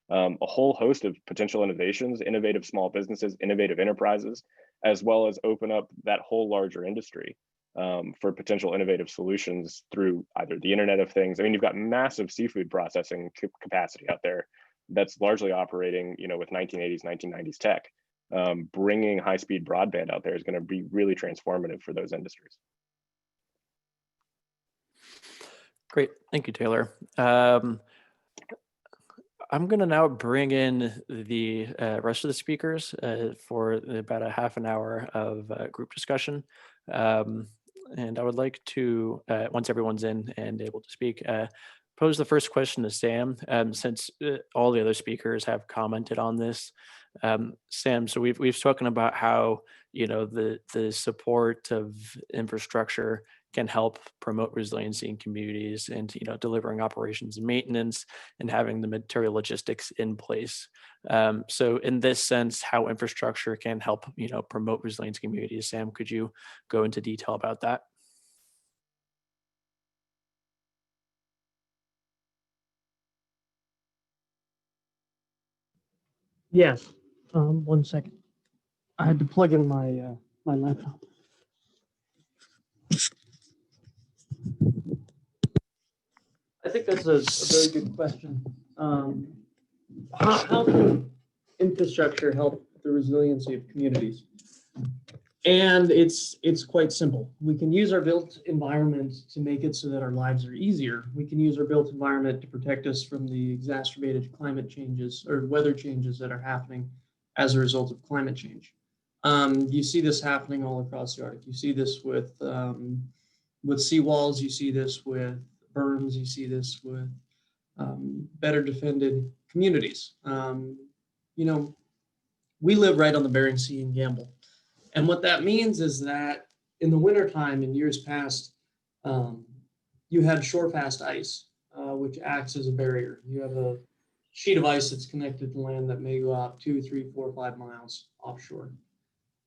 a whole host of potential innovations, innovative small businesses, innovative enterprises, as well as open up that whole larger industry for potential innovative solutions through either the Internet of Things. I mean, you've got massive seafood processing capacity out there that's largely operating, with 1980s, 1990s tech. Bringing high-speed broadband out there is going to be really transformative for those industries. Great, thank you, Taylor. I'm going to now bring in the rest of the speakers for about a half an hour of group discussion. And I would like to, once everyone's in and able to speak, pose the first question to Sam, since all the other speakers have commented on this. Sam, so we've spoken about how the support of infrastructure can help promote resiliency in communities, and delivering operations and maintenance and having the material logistics in place. So in this sense, how infrastructure can help promote resilience in communities. Sam, could you go into detail about that? Yes. 1 second. I had to plug in my my laptop. I think that's a very good question. How can infrastructure help the resiliency of communities? And it's quite simple. We can use our built environment to make it so that our lives are easier. We can use our built environment to protect us from the exacerbated climate changes or weather changes that are happening as a result of climate change. You see this happening all across the Arctic. You see this with seawalls. You see this with berms. You see this with better defended communities. We live right on the Bering Sea in Gamble. And what that means is that in the wintertime, in years past, you had shore-fast ice, which acts as a barrier. You have a sheet of ice that's connected to land that may go out 2, 3, 4, 5 miles offshore.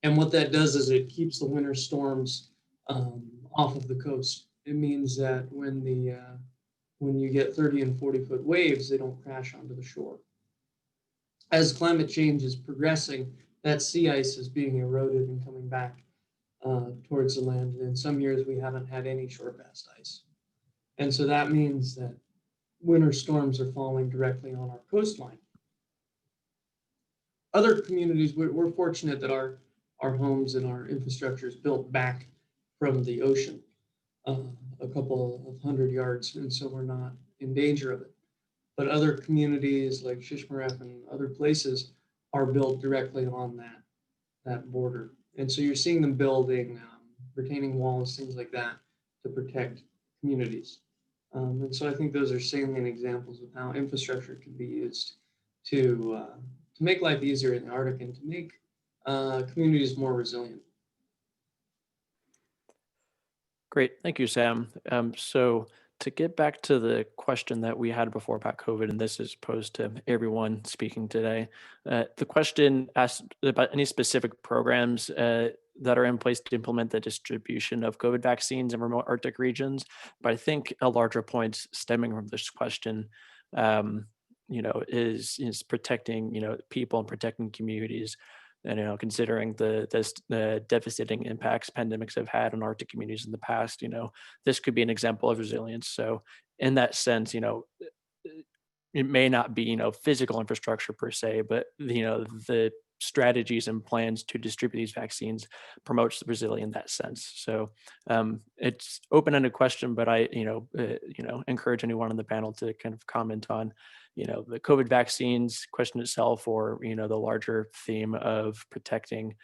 And what that does is it keeps the winter storms off of the coast. It means that when you get 30 and 40-foot waves, they don't crash onto the shore. As climate change is progressing, that sea ice is being eroded and coming back towards the land. And in some years, we haven't had any shore-fast ice. And so that means that winter storms are falling directly on our coastline. Other communities, we're fortunate that our homes and our infrastructure is built back from the ocean a couple of 100 yards, and so we're not in danger of it. But other communities like Shishmaref and other places are built directly on that border. And so you're seeing them building retaining walls, things like that, to protect communities. And so I think those are salient examples of how infrastructure can be used to make life easier in the Arctic and to make communities more resilient. Great, thank you, Sam. So to get back to the question that we had before about COVID, and this is posed to everyone speaking today, the question asked about any specific programs that are in place to implement the distribution of COVID vaccines in remote Arctic regions. But I think a larger point stemming from this question, is protecting, people and protecting communities. And considering the devastating impacts pandemics have had on Arctic communities in the past, this could be an example of resilience. So in that sense, it may not be physical infrastructure per se, but the strategies and plans to distribute these vaccines promotes the resilience in that sense. So it's open-ended question, but I encourage anyone on the panel to kind of comment on the COVID vaccines question itself, or the larger theme of protecting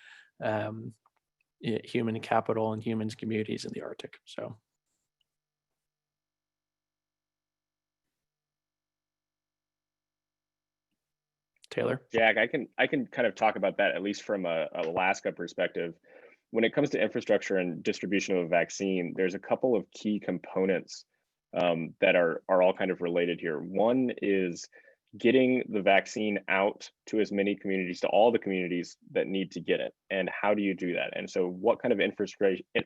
human capital and humans communities in the Arctic. So Taylor? Jack, I can kind of talk about that, at least from a Alaska perspective. When it comes to infrastructure and distribution of a vaccine, there's a couple of key components that are all kind of related here. One is getting the vaccine out to as many communities, to all the communities that need to get it. And how do you do that? And so what kind of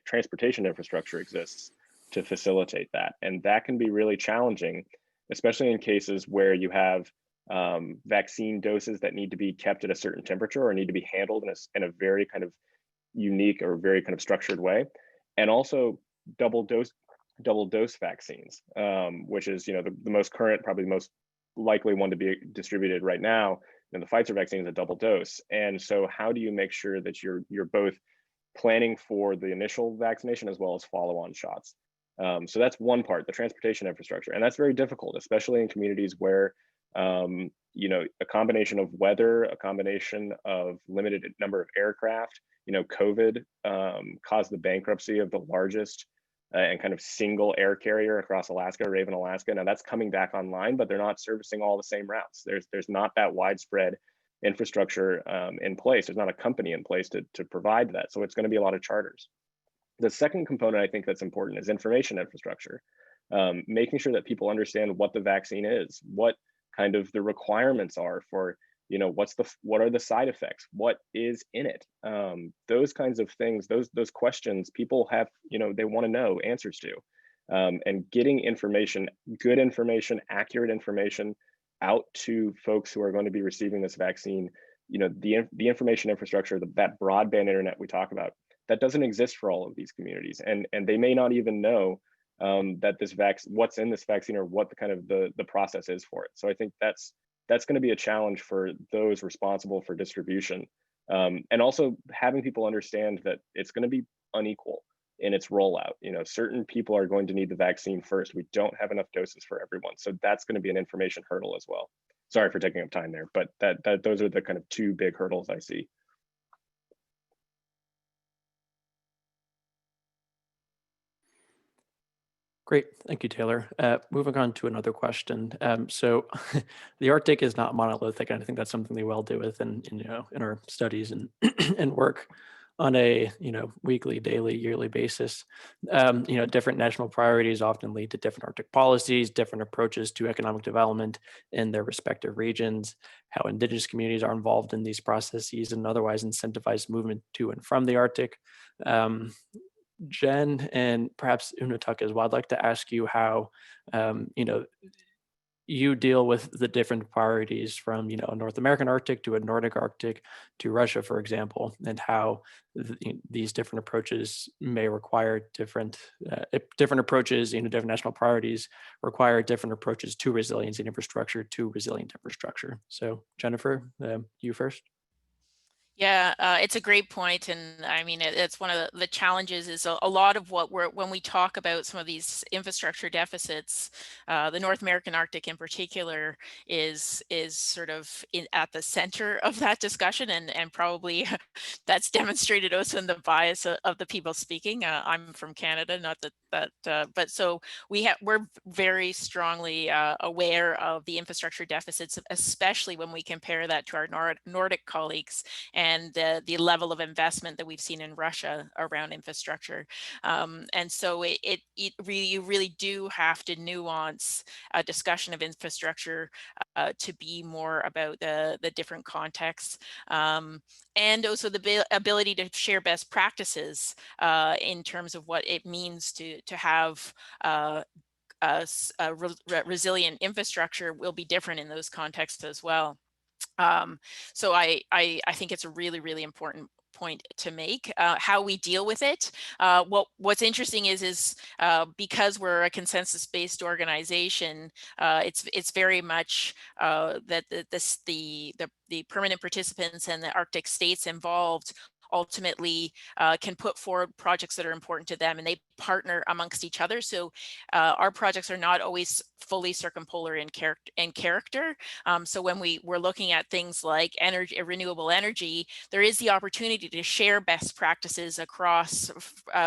transportation infrastructure exists to facilitate that? And that can be really challenging, especially in cases where you have vaccine doses that need to be kept at a certain temperature or need to be handled in a very kind of unique or very kind of structured way. And also double dose vaccines, which is the most current, probably the most likely one to be distributed right now. And the Pfizer vaccine is a double dose. And so how do you make sure that you're both planning for the initial vaccination as well as follow-on shots? So that's one part, the transportation infrastructure. And that's very difficult, especially in communities where, you know, a combination of weather, a combination of limited number of aircraft, you know, COVID caused the bankruptcy of the largest and kind of single air carrier across Alaska, Raven, Alaska. Now that's coming back online, but they're not servicing all the same routes. There's not that widespread infrastructure in place. There's not a company in place to provide that. So it's going to be a lot of charters. The second component I think that's important is information infrastructure, making sure that people understand what the vaccine is, what kind of the requirements are for, you know, what are the side effects, what is in it, those kinds of things, those questions people have, you know, they want to know answers to, and getting information, good information, accurate information out to folks who are going to be receiving this vaccine. You know, the information infrastructure, that broadband internet we talk about, that doesn't exist for all of these communities, and they may not even know that this what's in this vaccine or what the kind of the process is for it. So I think that's going to be a challenge for those responsible for distribution, and also having people understand that it's going to be unequal in its rollout. You know, certain people are going to need the vaccine first. We don't have enough doses for everyone, so that's going to be an information hurdle as well. Sorry for taking up time there, but those are the kind of two big hurdles I see. Great, thank you, Taylor. Moving on to another question. So the Arctic is not monolithic, and I think that's something we well do with in our studies and and work on a weekly, daily, yearly basis. Different national priorities often lead to different Arctic policies, different approaches to economic development in their respective regions, how Indigenous communities are involved in these processes and otherwise incentivize movement to and from the Arctic. Jen and perhaps Unatuk as well, I'd like to ask you how you deal with the different priorities from a North American Arctic to a Nordic Arctic to Russia, for example, and how these different approaches may require different approaches. Different national priorities require different approaches to resiliency and infrastructure, to resilient infrastructure. So Jennifer, you first. Yeah, it's a great point, and I mean it's one of the challenges is a lot of what when we talk about some of these infrastructure deficits, the North American Arctic in particular is sort of at the center of that discussion, and probably that's demonstrated also in the bias of the people speaking. I'm from Canada, not that but so we're very strongly aware of the infrastructure deficits, especially when we compare that to our Nordic colleagues and the level of investment that we've seen in Russia around infrastructure. And so you really do have to nuance a discussion of infrastructure to be more about the different contexts, and also the ability to share best practices in terms of what it means to have resilient infrastructure will be different in those contexts as well. So I think it's a really, really important point to make. How we deal with it. What's interesting is because we're a consensus-based organization, it's very much that the permanent participants and the Arctic states involved ultimately can put forward projects that are important to them, and they partner amongst each other. So our projects are not always fully circumpolar in character. So when we're looking at things like renewable energy, there is the opportunity to share best practices across.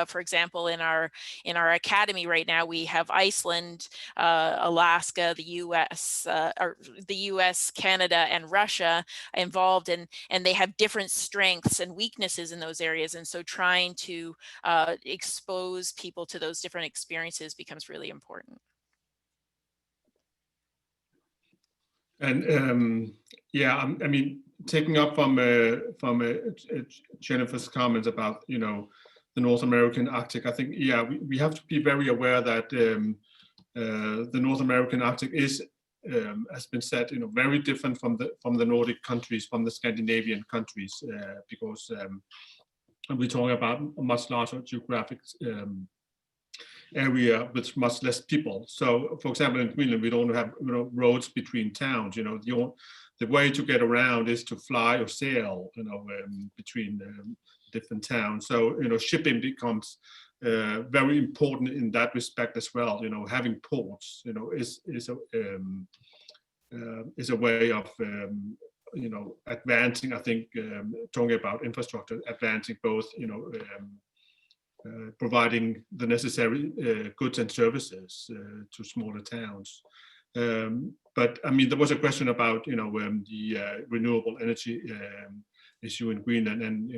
For example, in our academy right now, we have Iceland, Alaska, the U.S., Canada, and Russia involved, and they have different strengths and weaknesses in those areas. And so trying to expose people to those different experiences becomes really important. And yeah, I mean, taking up from Jennifer's comments about the North American Arctic, I think we have to be very aware that the North American Arctic is, has been said, very different from the Nordic countries, from the Scandinavian countries, because we're talking about a much larger geographic area with much less people. So, for example, in Greenland, we don't have roads between towns. The way to get around is to fly or sail, between different towns. So, shipping becomes very important in that respect as well. Having ports, is a way of advancing. I think talking about infrastructure, advancing both, providing the necessary goods and services to smaller towns. But I mean, there was a question about the renewable energy issue in Greenland, and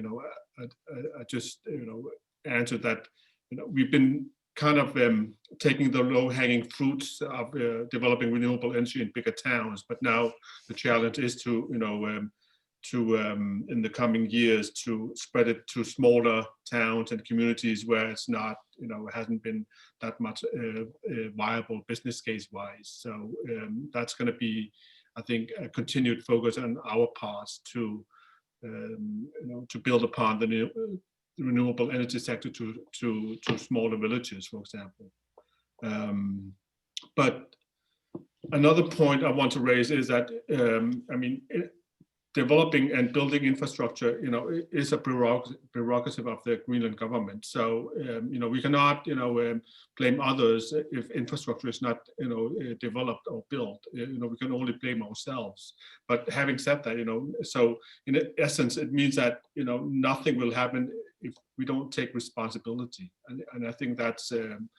I just answered that we've been kind of taking the low-hanging fruits of developing renewable energy in bigger towns, but now the challenge is to in the coming years to spread it to smaller towns and communities where it's not, hasn't been that much viable business case wise. So that's going to be, I think, a continued focus on our parts to build upon the renewable energy sector to smaller villages, for example. But another point I want to raise is that, I mean, developing and building infrastructure, is a prerogative of the Greenland government. So, we cannot, blame others if infrastructure is not, developed or built. We can only blame ourselves. But having said that, so in essence, it means that, nothing will happen if we don't take responsibility. And I think that's, in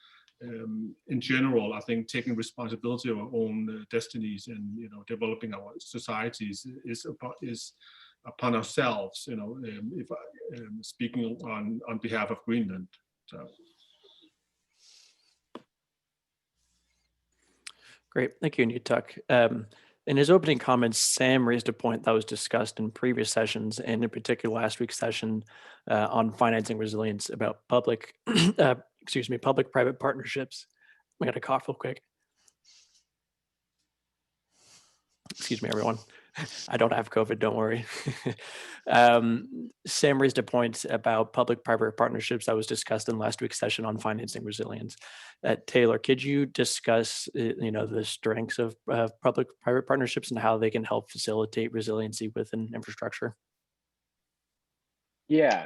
general, I think taking responsibility of our own destinies and developing our societies is upon ourselves. If I'm speaking on behalf of Greenland. So. Great, thank you, Nutuk. In his opening comments, Sam raised a point that was discussed in previous sessions, and in particular last week's session on financing resilience about public-private partnerships. I got to cough real quick. Excuse me, everyone. I don't have COVID, don't worry. Sam raised a point about public-private partnerships that was discussed in last week's session on financing resilience. Taylor, could you discuss, the strengths of public-private partnerships and how they can help facilitate resiliency within infrastructure? Yeah,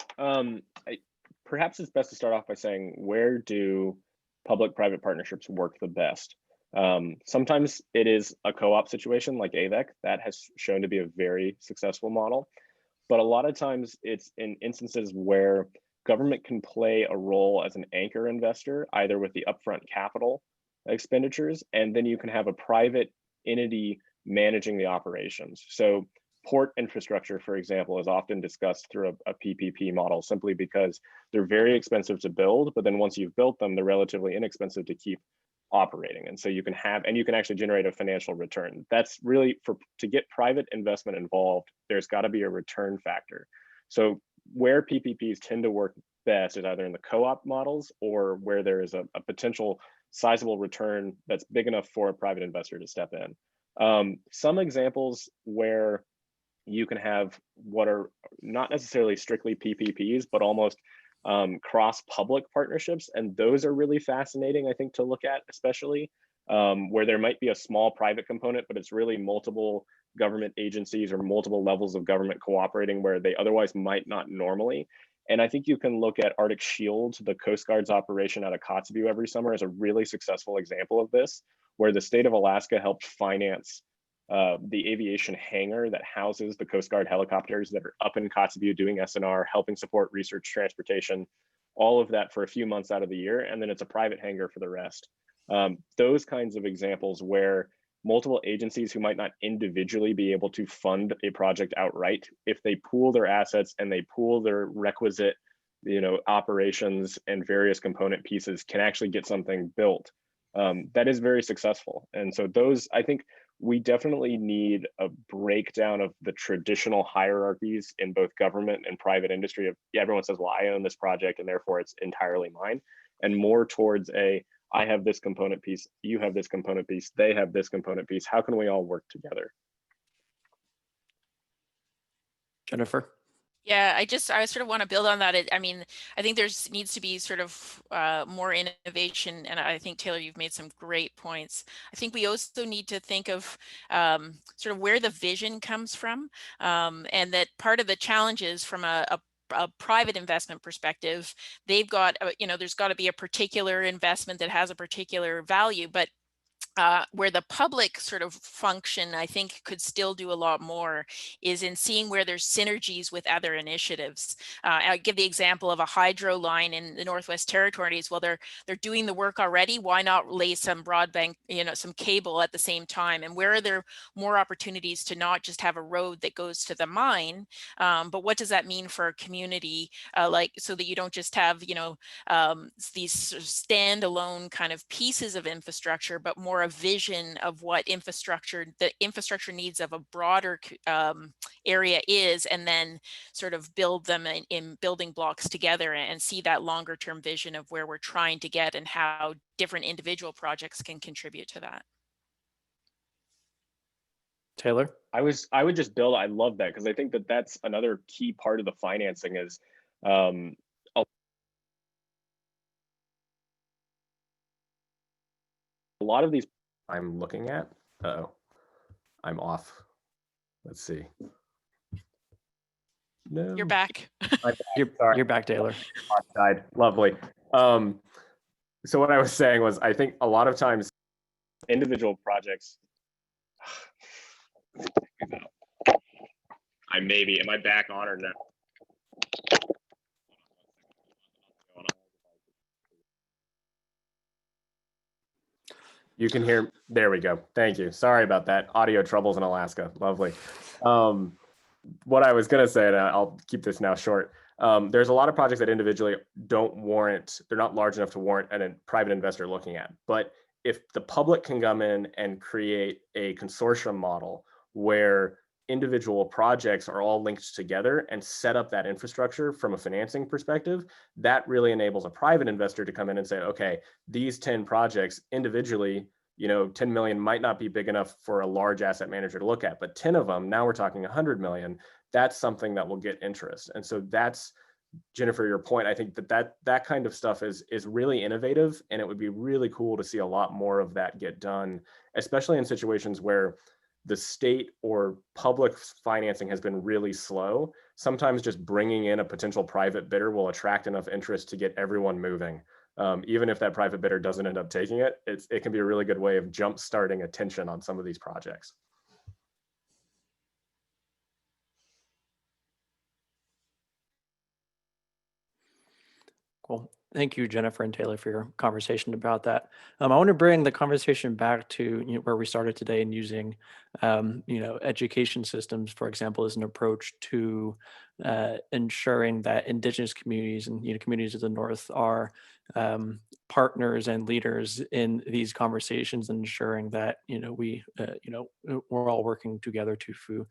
perhaps it's best to start off by saying, where do public-private partnerships work the best? Sometimes it is a co-op situation like AVEC that has shown to be a very successful model, but a lot of times it's in instances where government can play a role as an anchor investor, either with the upfront capital expenditures, and then you can have a private entity managing the operations. So port infrastructure, for example, is often discussed through a PPP model simply because they're very expensive to build, but then once you've built them, they're relatively inexpensive to keep operating. And so you can actually generate a financial return. That's really to get private investment involved, there's got to be a return factor. So where PPPs tend to work best is either in the co-op models or where there is a potential sizable return that's big enough for a private investor to step in. Some examples where you can have what are not necessarily strictly PPPs, but almost cross-public partnerships. And those are really fascinating, I think, to look at, especially where there might be a small private component, but it's really multiple government agencies or multiple levels of government cooperating where they otherwise might not normally. And I think you can look at Arctic Shield, the Coast Guard's operation out of Kotzebue every summer, as a really successful example of this, where the state of Alaska helped finance the aviation hangar that houses the Coast Guard helicopters that are up in Kotzebue doing SNR, helping support research, transportation, all of that for a few months out of the year. And then it's a private hangar for the rest. Those kinds of examples where multiple agencies who might not individually be able to fund a project outright, if they pool their assets and they pool their requisite, operations and various component pieces, can actually get something built. That is very successful. And so those, I think, we definitely need a breakdown of the traditional hierarchies in both government and private industry of, everyone says, well, I own this project and therefore it's entirely mine, and more towards I have this component piece, you have this component piece, they have this component piece. How can we all work together? Jennifer? Yeah, I sort of want to build on that. I mean, I think needs to be sort of more innovation, and I think Taylor, you've made some great points. I think we also need to think of sort of where the vision comes from, and that part of the challenges from a private investment perspective, they've got there's got to be a particular investment that has a particular value, but where the public sort of function, I think, could still do a lot more is in seeing where there's synergies with other initiatives. I'll give the example of a hydro line in the Northwest Territories. Well, they're doing the work already. Why not lay some broadband, some cable at the same time? And where are there more opportunities to not just have a road that goes to the mine, but what does that mean for a community, like so that you don't just have, these sort of standalone kind of pieces of infrastructure, but more a vision of what the infrastructure needs of a broader area is, and then sort of build them in building blocks together and see that longer term vision of where we're trying to get and how different individual projects can contribute to that. Taylor? I would just build, I love that, because I think that that's another key part of the financing is a lot of these I'm looking at. Uh-oh, I'm off. Let's see. No. You're back. You're back, Taylor. Died. Lovely. So what I was saying was, I think a lot of times individual projects. Am I back on or no? You can hear, there we go. Thank you. Sorry about that. Audio troubles in Alaska. Lovely. What I was going to say, and I'll keep this now short. There's a lot of projects that individually don't warrant, they're not large enough to warrant a private investor looking at. But if the public can come in and create a consortium model where individual projects are all linked together and set up that infrastructure from a financing perspective, that really enables a private investor to come in and say, okay, these 10 projects individually, 10 million might not be big enough for a large asset manager to look at, but 10 of them, now we're talking 100 million, that's something that will get interest. And so that's, Jennifer, your point, I think that kind of stuff is really innovative, and it would be really cool to see a lot more of that get done, especially in situations where the state or public financing has been really slow. Sometimes just bringing in a potential private bidder will attract enough interest to get everyone moving. Even if that private bidder doesn't end up taking it, it can be a really good way of jump-starting attention on some of these projects. Cool. Thank you, Jennifer and Taylor, for your conversation about that. I want to bring the conversation back to where we started today and using, education systems, for example, as an approach to ensuring that Indigenous communities and communities of the North are partners and leaders in these conversations, and ensuring that we're all working together to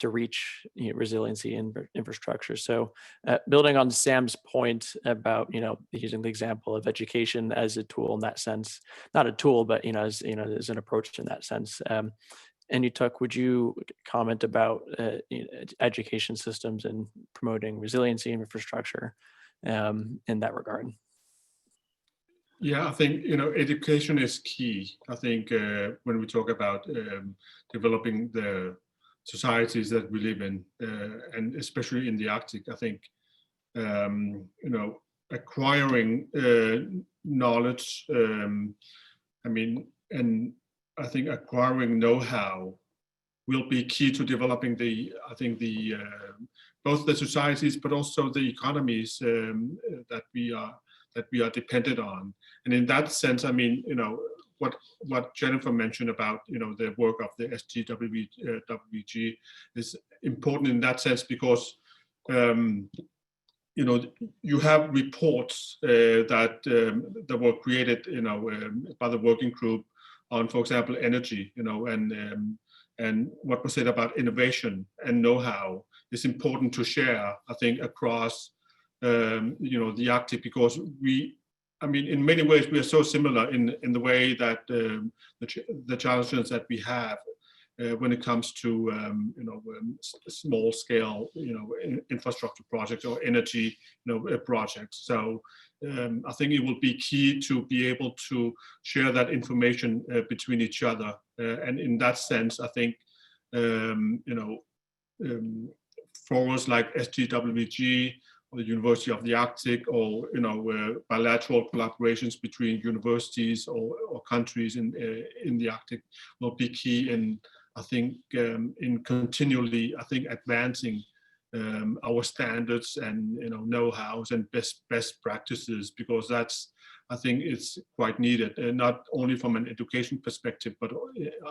reach resiliency and infrastructure. So building on Sam's point about, using the example of education as a tool in that sense, not a tool, but, as an approach in that sense. And would you comment about education systems and promoting resiliency and infrastructure in that regard? Yeah, I think, education is key. I think when we talk about developing the societies that we live in, and especially in the Arctic, I think, acquiring knowledge, and I think acquiring know-how will be key to developing both the societies, but also the economies that we are dependent on. And in that sense, what Jennifer mentioned about the work of the STWG is important in that sense, because you have reports that were created by the working group on, for example, energy, and what was said about innovation and know-how is important to share, I think, across the Arctic, because in many ways we are so similar in the way that the challenges that we have, when it comes to small scale infrastructure projects or energy projects. So I think it will be key to be able to share that information between each other, and in that sense I think forums like STWG or the University of the Arctic, or bilateral collaborations between universities or countries in the Arctic will be key in, I think, in continually, I think, advancing our standards and know-hows and best practices, because that's, I think, it's quite needed, and not only from an education perspective, but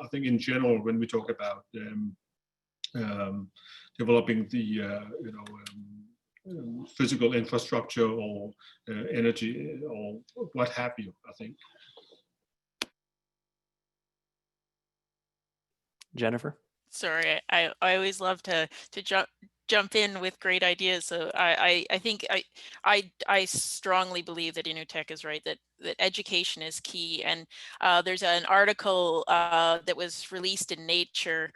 I think in general when we talk about developing the physical infrastructure or energy or what have you, I think. Jennifer? Sorry, I always love to jump in with great ideas. So I think I strongly believe that Inutech is right, that education is key. And there's an article that was released in Nature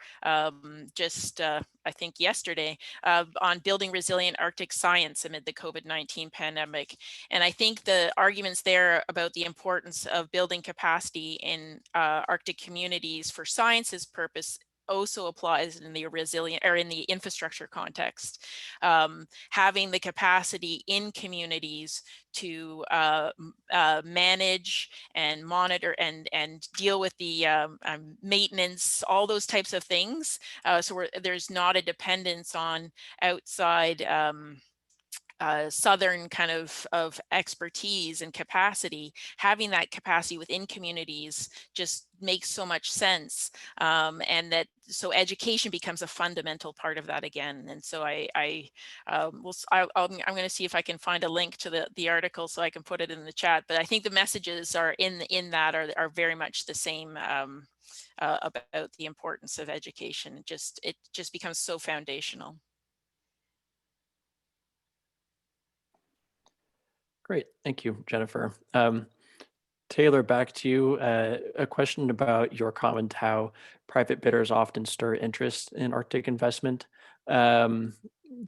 just I think yesterday on building resilient Arctic science amid the COVID-19 pandemic. And I think the arguments there about the importance of building capacity in Arctic communities for science's purpose also applies in the resilient or in the infrastructure context. Having the capacity in communities to manage and monitor and deal with the maintenance, all those types of things. So there's not a dependence on outside Southern kind of expertise and capacity. Having that capacity within communities just makes so much sense, and that so education becomes a fundamental part of that again. And so I'm going to see if I can find a link to the article so I can put it in the chat. But I think the messages are in that are very much the same. About the importance of education. It just becomes so foundational. Great, thank you, Jennifer. Taylor, back to you. A question about your comment how private bidders often stir interest in Arctic investment. The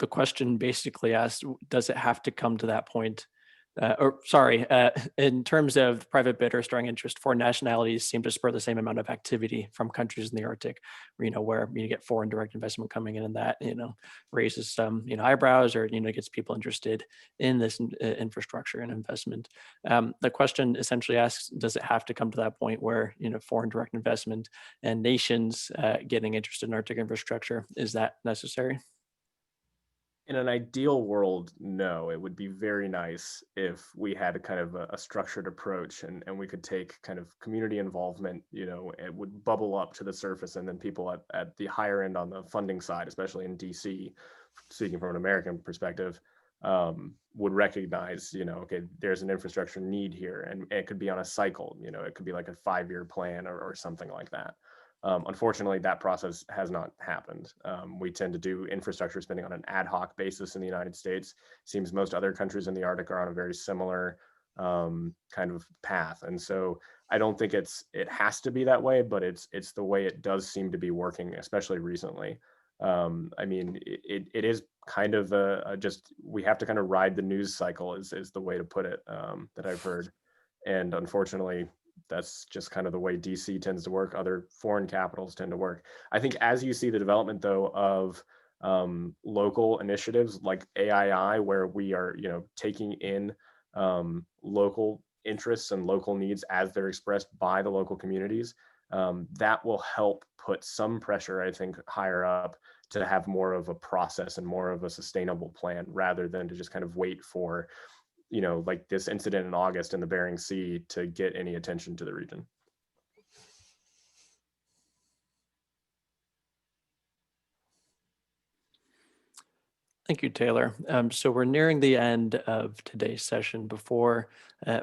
question basically asks, does it have to come to that point? In terms of private bidder stirring interest, foreign nationalities seem to spur the same amount of activity from countries in the Arctic, where you get foreign direct investment coming in, and that raises some eyebrows, or gets people interested in this infrastructure and investment. The question essentially asks, does it have to come to that point where foreign direct investment and nations getting interested in Arctic infrastructure, is that necessary? In an ideal world, no. It would be very nice if we had a kind of a structured approach, and we could take kind of community involvement, it would bubble up to the surface, and then people at the higher end on the funding side, especially in DC, speaking from an American perspective, would recognize, okay, there's an infrastructure need here, and it could be on a cycle, it could be like a 5-year plan or something like that. Unfortunately, that process has not happened. We tend to do infrastructure spending on an ad hoc basis in the United States. Seems most other countries in the Arctic are on a very similar kind of path. And so I don't think it has to be that way, but it's the way it does seem to be working, especially recently. I mean, it is kind of just, we have to kind of ride the news cycle is the way to put it, that I've heard. And unfortunately, that's just kind of the way DC tends to work. Other foreign capitals tend to work. I think as you see the development, though, of local initiatives like AII, where we are, taking in local interests and local needs as they're expressed by the local communities, that will help put some pressure, I think, higher up to have more of a process and more of a sustainable plan, rather than to just kind of wait for like this incident in August in the Bering Sea to get any attention to the region. Thank you, Taylor. So we're nearing the end of today's session. Before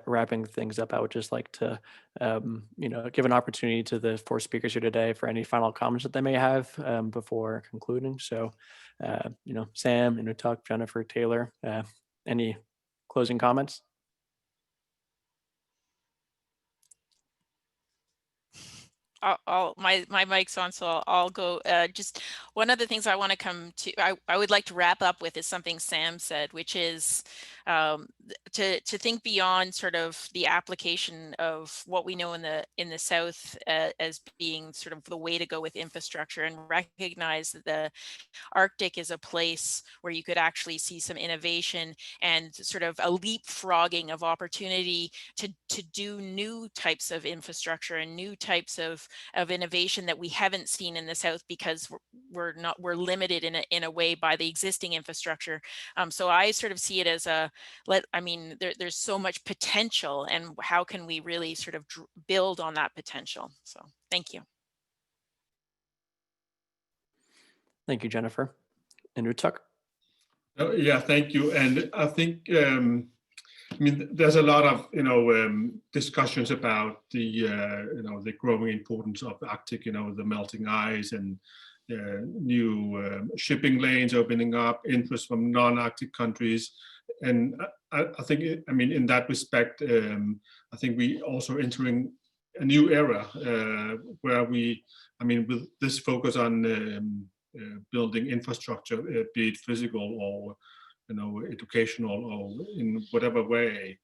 wrapping things up, I would just like to, give an opportunity to the 4 speakers here today for any final comments that they may have before concluding. So, Sam, Inutech, Jennifer, Taylor, any closing comments? my mic's on, so I'll go. Just one of the things I want to come to, I would like to wrap up with is something Sam said, which is to think beyond sort of the application of what we know in the South as being sort of the way to go with infrastructure, and recognize that the Arctic is a place where you could actually see some innovation and sort of a leapfrogging of opportunity to do new types of infrastructure and new types of innovation that we haven't seen in the South, because we're limited in a way by the existing infrastructure. So I sort of see it as there's so much potential, and how can we really sort of build on that potential? So thank you. Thank you, Jennifer. And Utuk? Yeah, thank you. And I think, I mean, there's a lot of, discussions about the, the growing importance of the Arctic, the melting ice and new shipping lanes opening up, interest from non-Arctic countries. And I think, in that respect, I think we also entering a new era where we, with this focus on building infrastructure, be it physical or educational or in whatever way.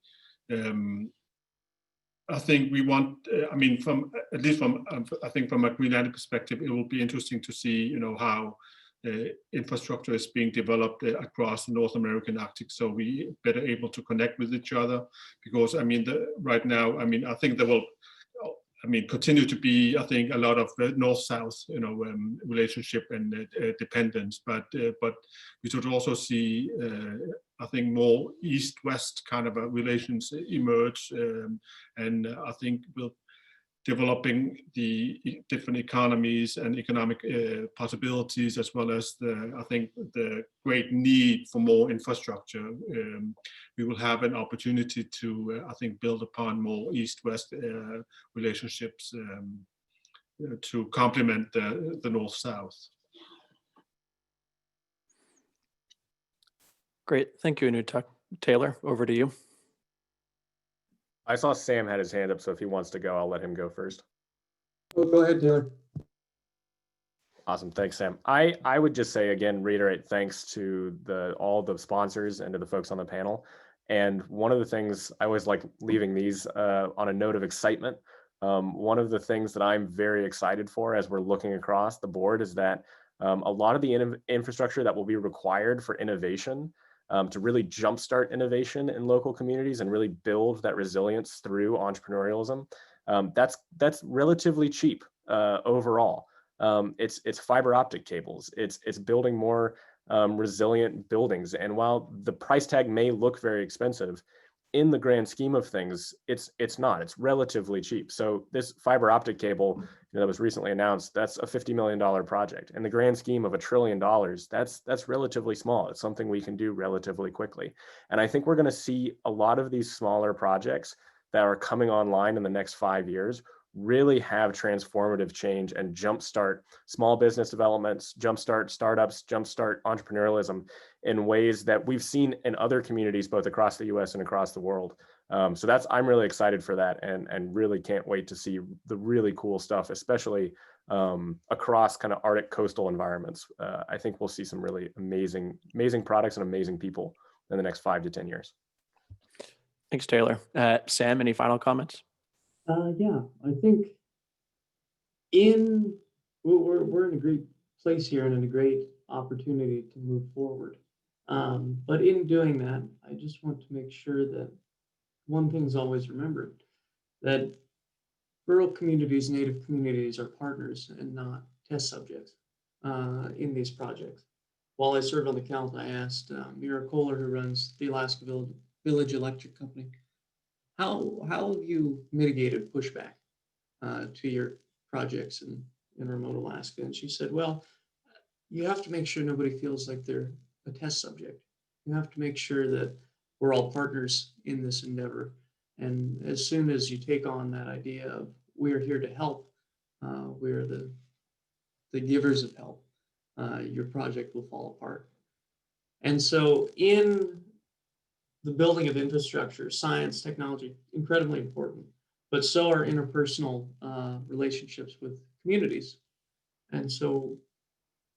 I think we want. From at least from I think from a Greenlandic perspective, it will be interesting to see how infrastructure is being developed across the North American Arctic, so we better able to connect with each other. Because right now, I think there will. Continue to be, I think, a lot of north-south, relationship and dependence. But we should also see, I think, more east-west kind of relations emerge, and I think we'll developing the different economies and economic possibilities, as well as I think the great need for more infrastructure. We will have an opportunity to, I think, build upon more east-west relationships to complement the north-south. Great, thank you, Utuk. Taylor, over to you. I saw Sam had his hand up, so if he wants to go, I'll let him go first. Oh, go ahead, Taylor. Awesome, thanks, Sam. I would just say again, reiterate thanks to all the sponsors and to the folks on the panel. And one of the things I always like leaving these on a note of excitement. One of the things that I'm very excited for as we're looking across the board is that a lot of the infrastructure that will be required for innovation, to really jumpstart innovation in local communities and really build that resilience through entrepreneurialism, that's relatively cheap overall. It's fiber optic cables. It's building more resilient buildings. And while the price tag may look very expensive, in the grand scheme of things, it's not. It's relatively cheap. So this fiber optic cable that was recently announced, that's a $50 million project. In the grand scheme of $1 trillion, that's relatively small. It's something we can do relatively quickly. And I think we're going to see a lot of these smaller projects that are coming online in the next 5 years really have transformative change and jumpstart small business developments, jumpstart startups, jumpstart entrepreneurialism in ways that we've seen in other communities, both across the US and across the world. So I'm really excited for that, and really can't wait to see the really cool stuff, especially across kind of Arctic coastal environments. I think we'll see some really amazing products and amazing people in the next 5 to 10 years. Thanks, Taylor. Sam, any final comments? Yeah, I think we're in a great place here and in a great opportunity to move forward. But in doing that, I just want to make sure that one thing's always remembered, that rural communities, Native communities are partners and not test subjects in these projects. While I served on the council, I asked Mira Kohler, who runs the Alaska Village Electric Company, how have you mitigated pushback to your projects in remote Alaska? And she said, well, you have to make sure nobody feels like they're a test subject. You have to make sure that we're all partners in this endeavor. And as soon as you take on that idea of we're here to help, we're the givers of help, your project will fall apart. And so in the building of infrastructure, science, technology, incredibly important, but so are interpersonal relationships with communities. And so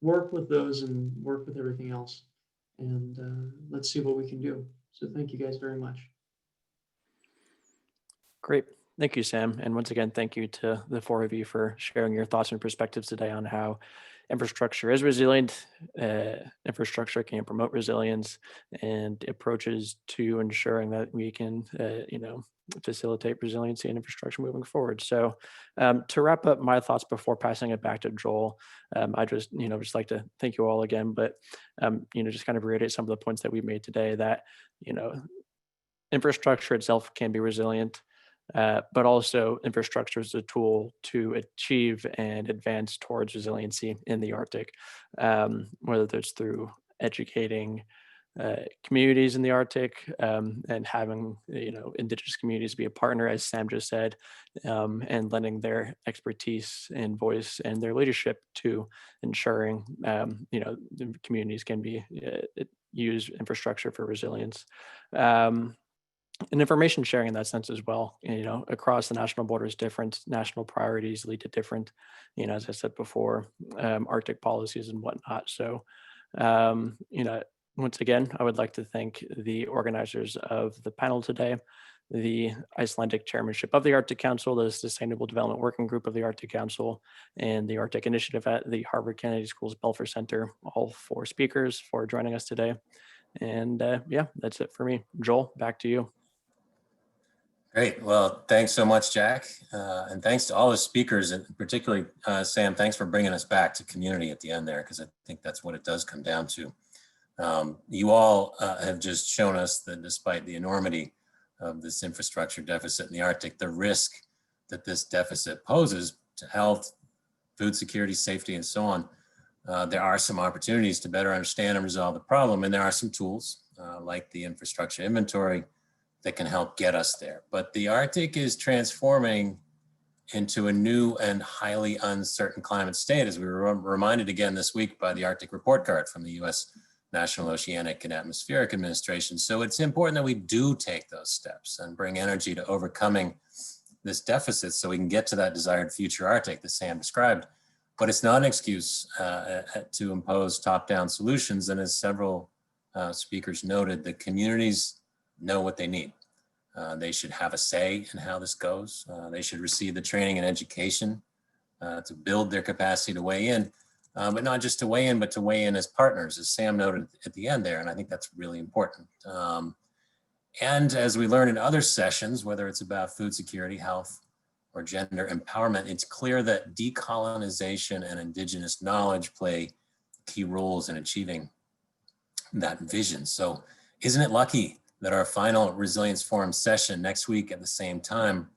work with those and work with everything else. And let's see what we can do. So thank you guys very much. Great. Thank you, Sam. And once again, thank you to the four of you for sharing your thoughts and perspectives today on how infrastructure is resilient, infrastructure can promote resilience, and approaches to ensuring that we can, facilitate resiliency and infrastructure moving forward. So to wrap up my thoughts before passing it back to Joel, I just like to thank you all again, but, just kind of reiterate some of the points that we made today that, infrastructure itself can be resilient, but also infrastructure is a tool to achieve and advance towards resiliency in the Arctic, whether that's through educating communities in the Arctic and having indigenous communities be a partner, as Sam just said, and lending their expertise and voice and their leadership to ensuring the communities can be use infrastructure for resilience. And information sharing in that sense as well, across the national borders, different national priorities lead to different, as I said before, Arctic policies and whatnot. So, once again, I would like to thank the organizers of the panel today, the Icelandic chairmanship of the Arctic Council, the Sustainable Development Working Group of the Arctic Council, and the Arctic Initiative at the Harvard Kennedy School's Belfer Center, all four speakers for joining us today. And yeah, that's it for me. Joel, back to you. Great. Well, thanks so much, Jack. And thanks to all the speakers, and particularly Sam, thanks for bringing us back to community at the end there, because I think that's what it does come down to. You all have just shown us that despite the enormity of this infrastructure deficit in the Arctic, the risk that this deficit poses to health, food security, safety, and so on, there are some opportunities to better understand and resolve the problem. And there are some tools like the infrastructure inventory that can help get us there. But the Arctic is transforming into a new and highly uncertain climate state, as we were reminded again this week by the Arctic Report Card from the U.S. National Oceanic and Atmospheric Administration. So it's important that we do take those steps and bring energy to overcoming this deficit so we can get to that desired future Arctic that Sam described. But it's not an excuse to impose top-down solutions. And as several speakers noted, the communities know what they need. They should have a say in how this goes. They should receive the training and education to build their capacity to weigh in, but not just to weigh in, but to weigh in as partners, as Sam noted at the end there. And I think that's really important. And as we learned in other sessions, whether it's about food security, health, or gender empowerment, it's clear that decolonization and indigenous knowledge play key roles in achieving that vision. So isn't it lucky that our final Resilience Forum session next week at the same time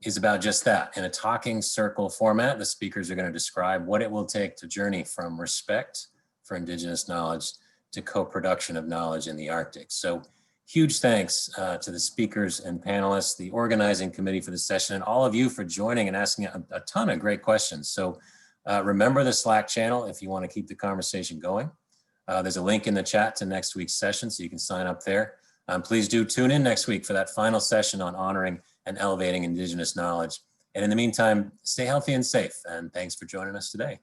is about just that? In a talking circle format, the speakers are going to describe what it will take to journey from respect for indigenous knowledge to co-production of knowledge in the Arctic. So huge thanks to the speakers and panelists, the organizing committee for the session, and all of you for joining and asking a ton of great questions. So remember the Slack channel if you want to keep the conversation going. There's a link in the chat to next week's session, so you can sign up there. Please do tune in next week for that final session on honoring and elevating indigenous knowledge. And in the meantime, stay healthy and safe. And thanks for joining us today.